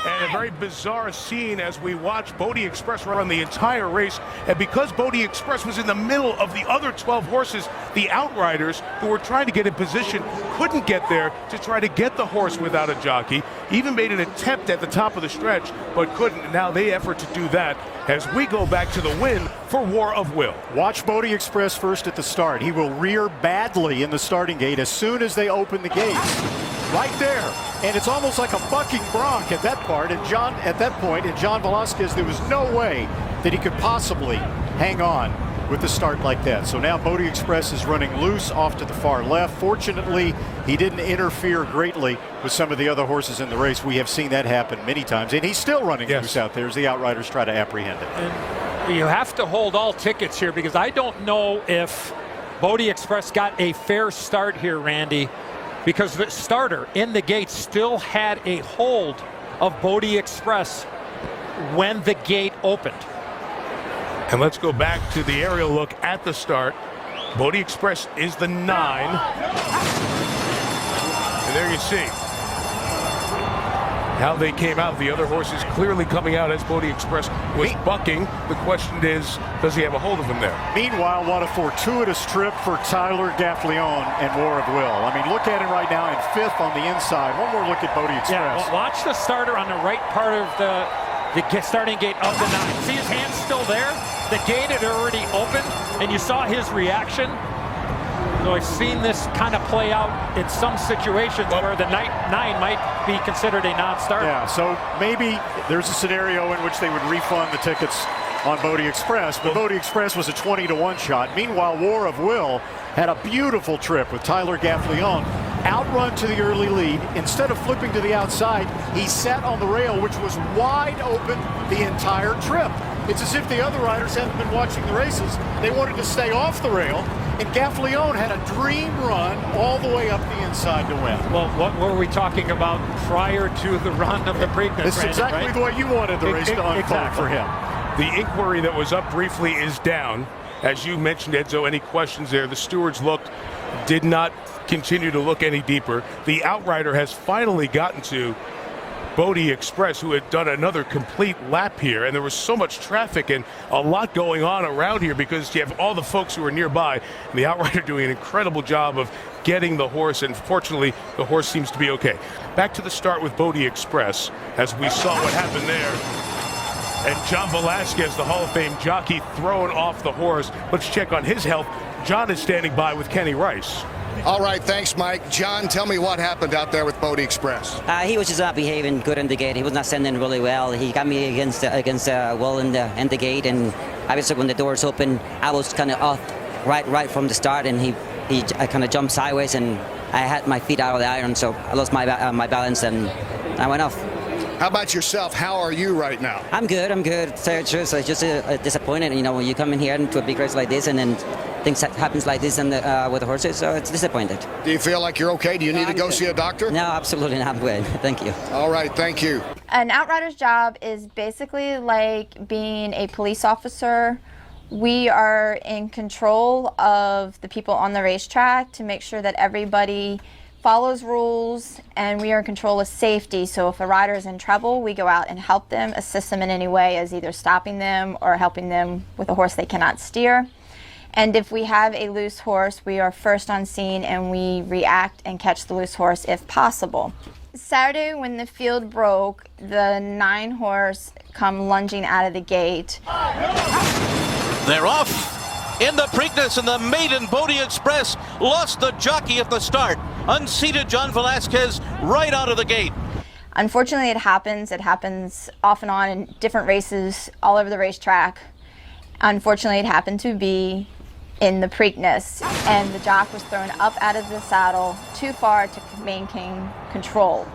And a very bizarre scene as we watch Bodie Express run the entire race. And because Bodie Express was in the middle of the other 12 horses, the Outriders, who were trying to get in position, couldn't get there to try to get the horse without a jockey. Even made an attempt at the top of the stretch, but couldn't. Now they effort to do that as we go back to the win for War of Will. Watch Bodie Express first at the start. He will rear badly in the starting gate as soon as they open the gates. Right there. And it's almost like a bucking bronc at that part. And at that point, and John Velasquez, there was no way that he could possibly hang on with the start like that. So now Bodie Express is running loose off to the far left. Fortunately, he didn't interfere greatly with some of the other horses in the race. We have seen that happen many times, and he's still running loose out there as the Outriders try to apprehend it. And you have to hold all tickets here, because I don't know if Bodie Express got a fair start here, Randy, because the starter in the gate still had a hold of Bodie Express when the gate opened. And let's go back to the aerial look at the start. Bodie Express is the 9. And there you see how they came out. The other horses clearly coming out as Bodie Express was bucking. The question is, does he have a hold of him there? Meanwhile, what a fortuitous trip for Tyler Gaffalione and War of Will. I mean, look at him right now in 5th on the inside. One more look at Bodie Express. Yeah, well, watch the starter on the right part of the starting gate of the 9. See his hands still there? The gate had already opened, and you saw his reaction. So I've seen this kind of play out in some situations where the 9 might be considered a non-starter. Yeah, so maybe there's a scenario in which they would refund the tickets on Bodie Express, but Bodie Express was a 20-to-1 shot. Meanwhile, War of Will had a beautiful trip with Tyler Gaffalione. Outrun to the early lead. Instead of flipping to the outside, he sat on the rail, which was wide open the entire trip. It's as if the other riders haven't been watching the races. They wanted to stay off the rail, and Gaffalione had a dream run all the way up the inside to win. Well, what were we talking about prior to the run of the Preakness? This is exactly the way you wanted the race to unfold for him. The inquiry that was up briefly is down. As you mentioned, Edzo, any questions there? The stewards did not continue to look any deeper. The Outrider has finally gotten to Bodie Express, who had done another complete lap here, and there was so much traffic and a lot going on around here because you have all the folks who are nearby, and the Outrider doing an incredible job of getting the horse, and fortunately the horse seems to be okay. Back to the start with Bodie Express, as we saw what happened there. And John Velasquez, the Hall of Fame jockey, thrown off the horse. Let's check on his health. John is standing by with Kenny Rice. All right, thanks, Mike. John, tell me what happened out there with Bodie Express. He was just not behaving good in the gate. He was not sending really well. He got me against Will in the gate, and obviously when the doors open, I was kind of off right from the start, and I kind of jumped sideways, and I had my feet out of the iron, so I lost my balance, and I went off. How about yourself? How are you right now? I'm good. To tell you the truth, it's just disappointed. You know, when you come in here into a big race like this, and then things happens like this with the horses, so it's disappointed. Do you feel like you're okay? Do you need to go see a doctor? No, absolutely not. I'm good. Thank you. All right, thank you. An outrider's job is basically like being a police officer. We are in control of the people on the racetrack to make sure that everybody follows rules, and we are in control of safety. So if a rider is in trouble, we go out and help them, assist them in any way, as either stopping them or helping them with a horse they cannot steer. And if we have a loose horse, we are first on scene and we react and catch the loose horse if possible. Saturday, when the field broke, the 9 horse come lunging out of the gate. They're off in the Preakness, and the maiden Bodie Express lost the jockey at the start. Unseated John Velasquez right out of the gate. Unfortunately, it happens. It happens off and on in different races all over the racetrack. Unfortunately, it happened to be in the Preakness, and the jock was thrown up out of the saddle too far to maintain control.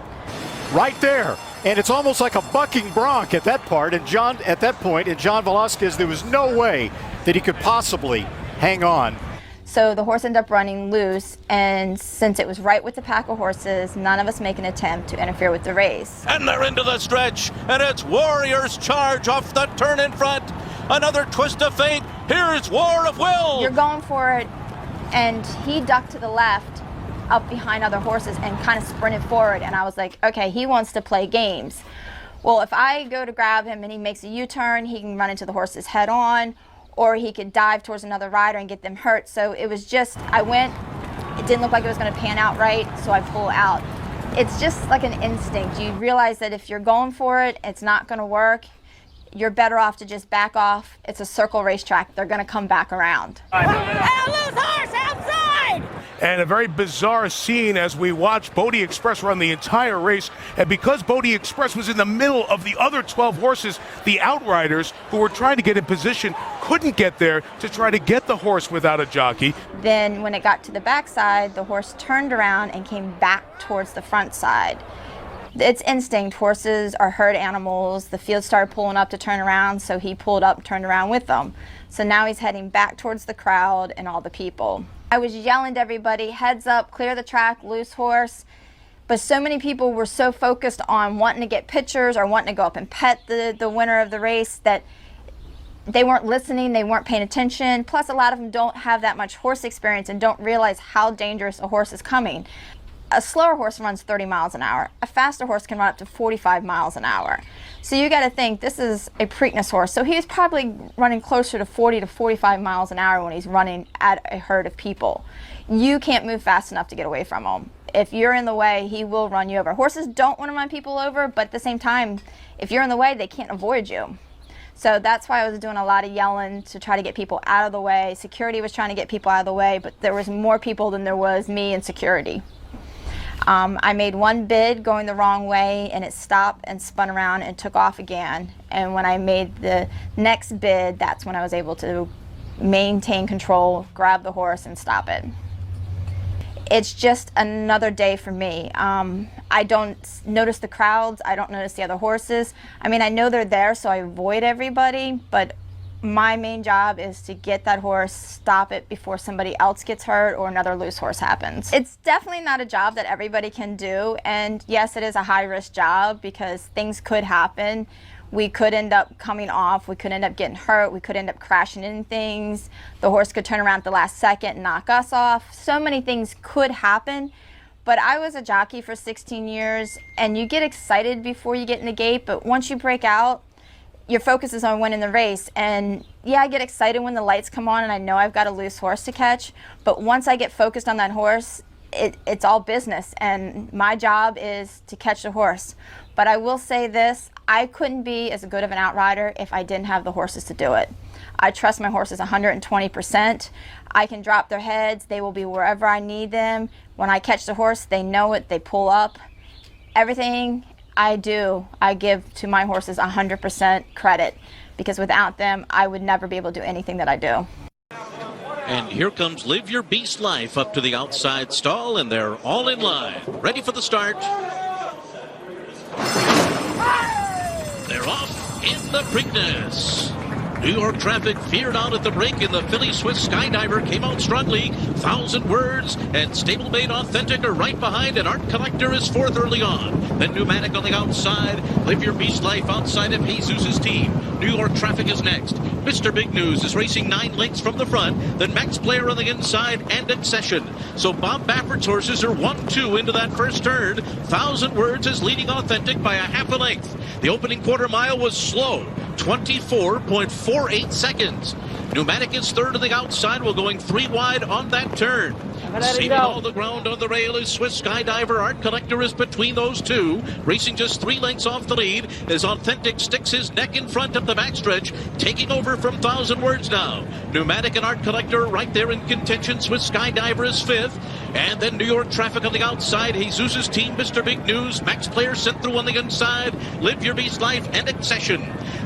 Right there. And it's almost like a bucking bronc at that point. And John Velasquez, there was no way that he could possibly hang on. So the horse ended up running loose, and since it was right with the pack of horses, none of us make an attempt to interfere with the race. And they're into the stretch, and it's Warrior's Charge off the turn in front. Another twist of fate. Here's War of Will. You're going for it, and he ducked to the left up behind other horses and kind of sprinted forward, and I was like, okay, he wants to play games. Well, if I go to grab him and he makes a U-turn, he can run into the horses head on, or he could dive towards another rider and get them hurt. So it was just, I went, it didn't look like it was going to pan out right, so I pull out. It's just like an instinct. You realize that if you're going for it, it's not going to work. You're better off to just back off. It's a circle racetrack. They're going to come back around. And a very bizarre scene as we watch Bodie Express run the entire race. And because Bodie Express was in the middle of the other 12 horses, the outriders who were trying to get in position couldn't get there to try to get the horse without a jockey. Then when it got to the backside, the horse turned around and came back towards the front side. It's instinct. Horses are herd animals. The field started pulling up to turn around, so he pulled up and turned around with them. So now he's heading back towards the crowd and all the people. I was yelling to everybody, heads up, clear the track, loose horse. But so many people were so focused on wanting to get pictures or wanting to go up and pet the winner of the race that they weren't listening, they weren't paying attention. Plus, a lot of them don't have that much horse experience and don't realize how dangerous a horse is coming. A slower horse runs 30 miles an hour. A faster horse can run up to 45 miles an hour. So you got to think, this is a Preakness horse. So he's probably running closer to 40 to 45 miles an hour when he's running at a herd of people. You can't move fast enough to get away from him. If you're in the way, he will run you over. Horses don't want to run people over, but at the same time, if you're in the way, they can't avoid you. So that's why I was doing a lot of yelling to try to get people out of the way. Security was trying to get people out of the way, but there was more people than there was me and security. I made one bid going the wrong way, and it stopped and spun around and took off again. And when I made the next bid, that's when I was able to maintain control, grab the horse, and stop it. It's just another day for me. I don't notice the crowds. I don't notice the other horses. I mean, I know they're there, so I avoid everybody, but my main job is to get that horse, stop it before somebody else gets hurt or another loose horse happens. It's definitely not a job that everybody can do, and yes, it is a high-risk job because things could happen. We could end up coming off, we could end up getting hurt, we could end up crashing into things. The horse could turn around at the last second and knock us off. So many things could happen, but I was a jockey for 16 years, and you get excited before you get in the gate, but once you break out, your focus is on winning the race. And yeah, I get excited when the lights come on and I know I've got a loose horse to catch, but once I get focused on that horse, it's all business, and my job is to catch the horse. But I will say this, I couldn't be as good of an outrider if I didn't have the horses to do it. I trust my horses 120%. I can drop their heads, they will be wherever I need them. When I catch the horse, they know it, they pull up. Everything I do, I give to my horses 100% credit, because without them, I would never be able to do anything that I do. And here comes Live Your Beast Life up to the outside stall, and they're all in line, ready for the start. They're off in the Preakness. New York traffic feared out at the break, and the Philly Swiss Skydiver came out strongly. 1,000 Words and Stablemade Authentic are right behind, and Art Collector is fourth early on. Then Pneumatic on the outside. Live Your Beast Life outside of Jesus' team. New York traffic is next. Mr. Big News is racing 9 lengths from the front, then Max Blair on the inside and Accession. So Bob Baffert's horses are 1-2 into that first turn. 1,000 Words is leading Authentic by a half a length. The opening quarter mile was slow, 24.48 seconds. Pneumatic is third to the outside, while going 3 wide on that turn. Saving all the ground on the rail is Swiss Skydiver. Art Collector is between those two, racing just 3 lengths off the lead as Authentic sticks his neck in front of the backstretch, taking over from 1,000 Words now. Pneumatic and Art Collector right there in contention. Swiss Skydiver is 5th. And then New York Traffic on the outside. Jesus' team, Mr. Big News. Max Player sent through on the inside. Live Your Beast Life and Accession.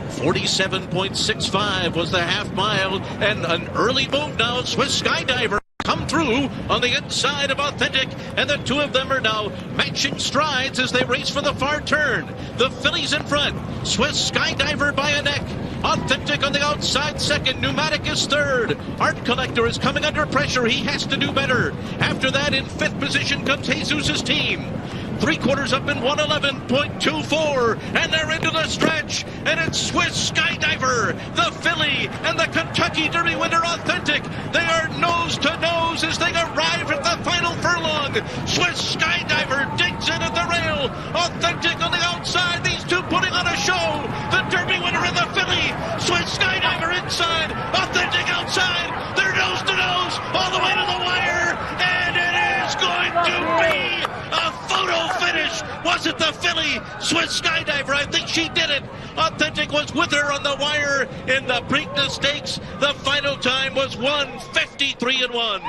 47.65 was the half mile. And an early move now. Swiss Skydiver come through on the inside of Authentic, and the two of them are now matching strides as they race for the far turn. The fillies in front, Swiss Skydiver by a neck. Authentic on the outside second. Pneumatic is third. Art Collector is coming under pressure. He has to do better. After that, in 5th position comes Jesus' team. 3/4 up in 111.24, and they're into the stretch, and it's Swiss Skydiver, the filly, and the Kentucky Derby winner Authentic. They are nose to nose as they arrive at the final furlong. Swiss Skydiver digs in at the rail. Authentic on the outside. These two putting on a show. The Derby winner and the filly. Swiss Skydiver inside. Authentic outside. They're nose to nose all the way to the wire, and it is going to be a photo finish. Was it the filly? Swiss Skydiver, I think she did it. Authentic was with her on the wire in the Preakness Stakes. The final time was 1:53.1.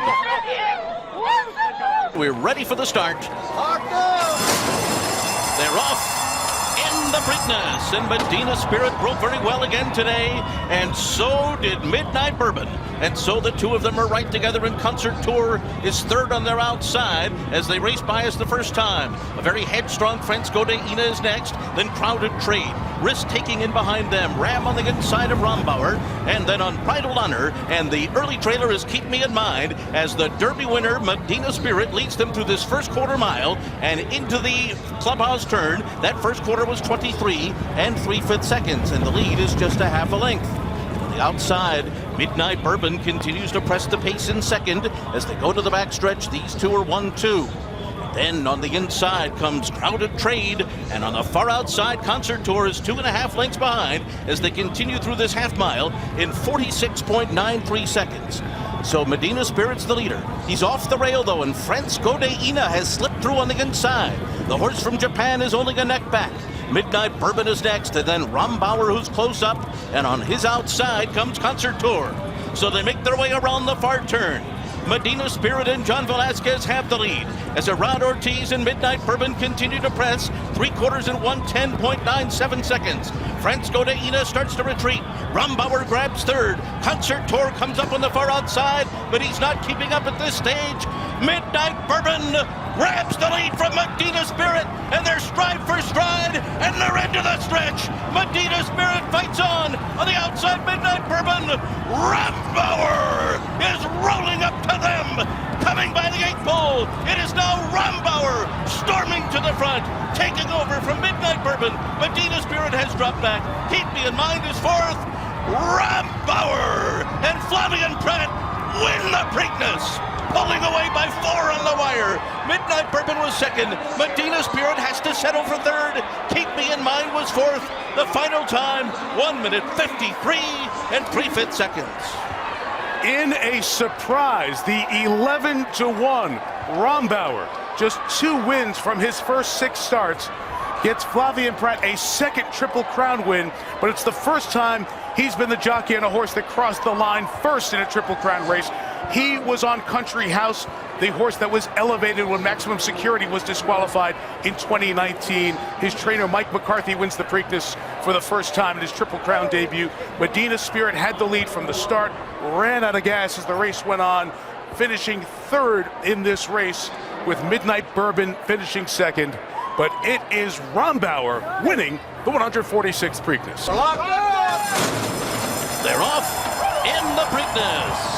We're ready for the start. They're off in the Preakness, and Medina Spirit broke very well again today, and so did Midnight Bourbon. And so the two of them are right together in Concert Tour is third on their outside as they race by us the first time. A very headstrong Francisco de Ina is next, then Crowded Trade. Risk taking in behind them. Ram on the inside of Rombauer, and then Unbridled Honor, and the early trailer is Keep Me in Mind as the Derby winner Medina Spirit leads them through this first quarter mile and into the clubhouse turn. That first quarter was 23 3/5 seconds, and the lead is just a half a length. On the outside, Midnight Bourbon continues to press the pace in second as they go to the backstretch. These two are 1-2. Then on the inside comes Crowded Trade, and on the far outside, Concert Tour is 2.5 lengths behind as they continue through this half mile in 46.93 seconds. So Medina Spirit's the leader. He's off the rail though, and Francisco de Ina has slipped through on the inside. The horse from Japan is only a neck back. Midnight Bourbon is next, and then Rombauer, who's close up, and on his outside comes Concert Tour. So they make their way around the far turn. Medina Spirit and John Velasquez have the lead as Arad Ortiz and Midnight Bourbon continue to press 3/4 in 1:10.97 seconds. Francisco de Ina starts to retreat. Rombauer grabs third. Concert Tour comes up on the far outside, but he's not keeping up at this stage. Midnight Bourbon grabs the lead from Medina Spirit, and they're stride for stride, and they're into the stretch. Medina Spirit fights on the outside. Midnight Bourbon. Rombauer is rolling up to them, coming by the 8th pole. It is now Rombauer storming to the front, taking over from Midnight Bourbon. Medina Spirit has dropped back. Keep Me in Mind is 4th. Rombauer and Flavian Pratt win the Preakness, pulling away by 4 on the wire. Midnight Bourbon was 2nd. Medina Spirit has to settle for 3rd. Keep Me in Mind was 4th. The final time, 1:53 3/5 seconds. In a surprise, the 11-1 Rombauer, just 2 wins from his first 6 starts, gets Flavian Pratt a second Triple Crown win, but it's the first time he's been the jockey on a horse that crossed the line first in a Triple Crown race. He was on Country House, the horse that was elevated when Maximum Security was disqualified in 2019. His trainer, Mike McCarthy, wins the Preakness for the first time in his Triple Crown debut. Medina Spirit had the lead from the start, ran out of gas as the race went on, finishing 3rd in this race with Midnight Bourbon finishing 2nd. But it is Rombauer winning the 146th Preakness. They're off in the Preakness.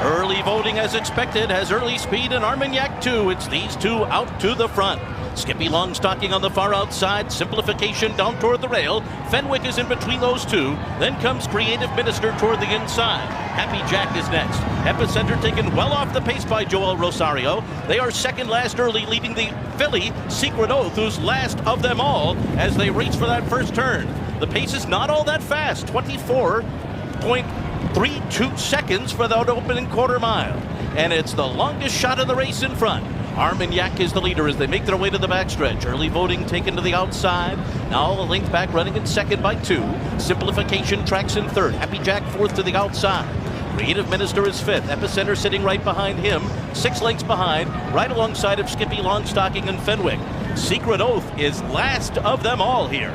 Early voting, as expected, has early speed and Armagnac too. It's these two out to the front. Skippy Longstocking on the far outside. Simplification down toward the rail. Fenwick is in between those two. Then comes Creative Minister toward the inside. Happy Jack is next. Epicenter taken well off the pace by Joel Rosario. They are second last early, leading the filly Secret Oath, who's last of them all, as they race for that first turn. The pace is not all that fast. 24.32 seconds for that opening quarter mile. And it's the longest shot of the race in front. Armagnac is the leader as they make their way to the backstretch. Early voting taken to the outside. Now a length back, running in second by 2. Simplification tracks in third. Happy Jack fourth to the outside. Creative Minister is fifth. Epicenter sitting right behind him. 6 lengths behind, right alongside of Skippy Longstocking and Fenwick. Secret Oath is last of them all here.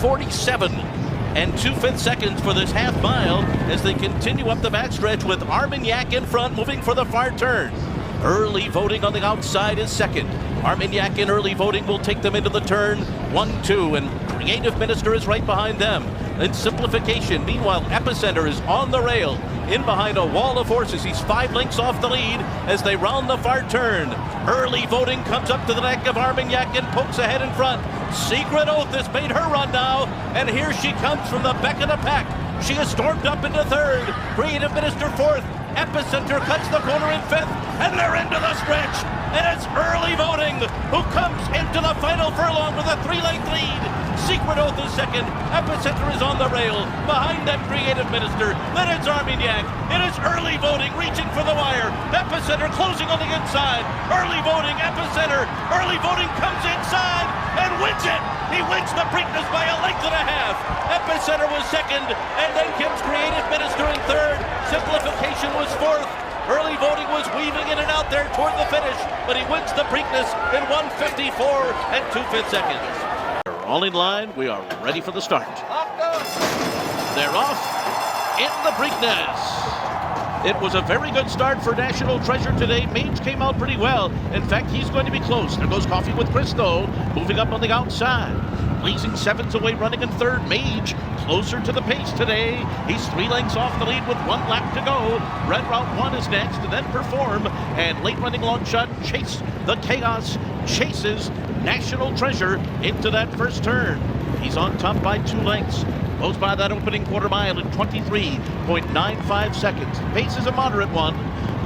47 and 2/5 seconds for this half mile as they continue up the backstretch with Armagnac in front, moving for the far turn. Early voting on the outside is second. Armagnac in early voting will take them into the turn 1-2, and Creative Minister is right behind them. Then Simplification. Meanwhile, Epicenter is on the rail, in behind a wall of horses. He's 5 lengths off the lead as they round the far turn. Early voting comes up to the neck of Armagnac and pokes ahead in front. Secret Oath has made her run now, and here she comes from the back of the pack. She has stormed up into third. Creative Minister fourth. Epicenter cuts the corner in fifth, and they're into the stretch. And it's early voting who comes into the final furlong with a 3-length lead. Secret Oath is second. Epicenter is on the rail. Behind them, Creative Minister. Then it's Armagnac. It is early voting reaching for the wire. Epicenter closing on the inside. Early voting, Epicenter. Early voting comes inside and wins it. He wins the Preakness by a length and a half. Epicenter was second, and then comes Creative Minister in third. Simplification was fourth. Early voting was weaving in and out there toward the finish, but he wins the Preakness in 1:54 and 2/5 seconds. We're all in line. We are ready for the start. They're off in the Preakness. It was a very good start for National Treasure today. Mage came out pretty well. In fact, he's going to be close. There goes Coffee with Cristo, moving up on the outside. Blazing Sevens away, running in third. Mage closer to the pace today. He's 3 lengths off the lead with 1 lap to go. Red Route 1 is next, and then Perform. And late running long shot, Chase the Chaos, chases National Treasure into that first turn. He's on top by 2 lengths. Goes by that opening quarter mile in 23.95 seconds. Pace is a moderate one.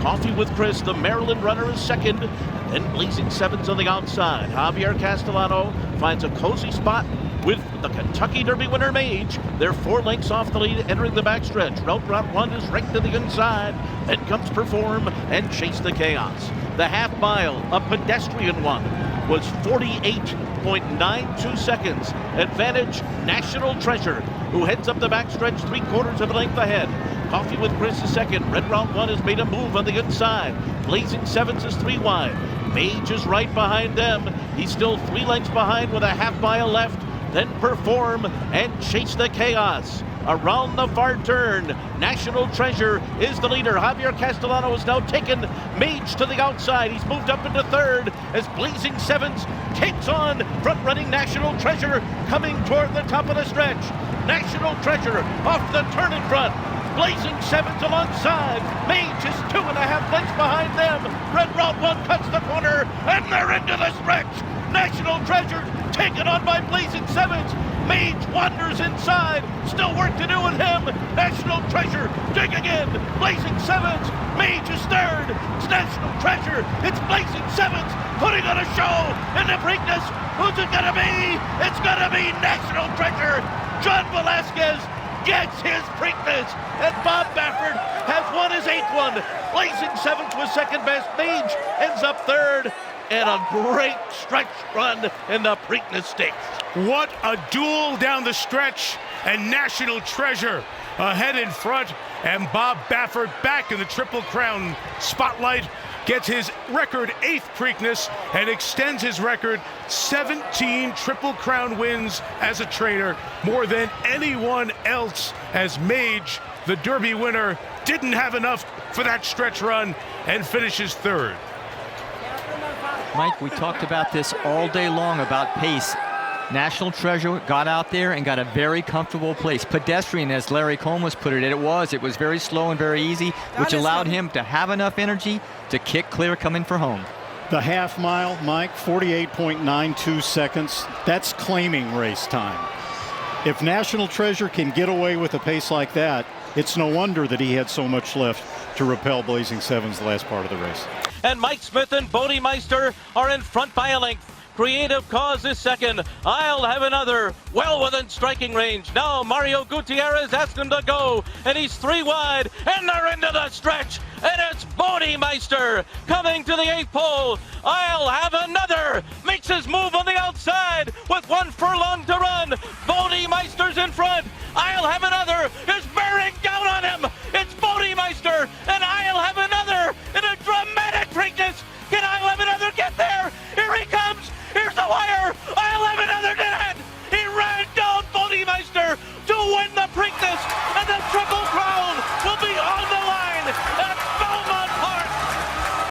Coffee with Chris, the Maryland runner, is second. Then Blazing Sevens on the outside. Javier Castellano finds a cozy spot with the Kentucky Derby winner Mage. They're 4 lengths off the lead entering the backstretch. Route 1 is right to the inside. Then comes Perform and Chase the Chaos. The half mile, a pedestrian one, was 48.92 seconds. Advantage National Treasure, who heads up the backstretch 3/4 of a length ahead. Coffee with Chris is second. Red Route 1 has made a move on the inside. Blazing Sevens is 3 wide. Mage is right behind them. He's still 3 lengths behind with a half mile left. Then Perform and Chase the Chaos. Around the far turn, National Treasure is the leader. Javier Castellano has now taken Mage to the outside. He's moved up into third as Blazing Sevens takes on front-running National Treasure coming toward the top of the stretch. National Treasure off the turn in front. Blazing Sevens alongside. Mage is 2.5 lengths behind them. Red Route 1 cuts the corner, and they're into the stretch. National Treasure taken on by Blazing Sevens. Mage wanders inside. Still work to do with him. National Treasure digging in. Blazing Sevens. Mage is third. It's National Treasure. It's Blazing Sevens putting on a show in the Preakness. Who's it gonna be? It's gonna be National Treasure. John Velasquez gets his Preakness, and Bob Baffert has won his 8th one. Blazing Sevens was second best. Mage ends up third, and a great stretch run in the Preakness Stakes. What a duel down the stretch, and National Treasure ahead in front, and Bob Baffert back in the Triple Crown spotlight, gets his record 8th Preakness and extends his record 17 Triple Crown wins as a trainer, more than anyone else, as Mage, the Derby winner, didn't have enough for that stretch run and finishes third. Mike, we talked about this all day long about pace. National Treasure got out there and got a very comfortable place. Pedestrian, as Larry Collmus put it, it was very slow and very easy, which allowed him to have enough energy to kick clear coming for home. The half mile, Mike, 48.92 seconds. That's claiming race time. If National Treasure can get away with a pace like that, it's no wonder that he had so much lift to repel Blazing Sevens the last part of the race. And Mike Smith and Bodie Meister are in front by a length. Creative Cause is second. I'll have another. Well within striking range. Now Mario Gutierrez asked him to go, and he's 3 wide, and they're into the stretch. And it's Bodie Meister coming to the 8th pole. I'll have another. Makes his move on the outside with 1 furlong to run. Bodie Meister's in front. I'll have another. Is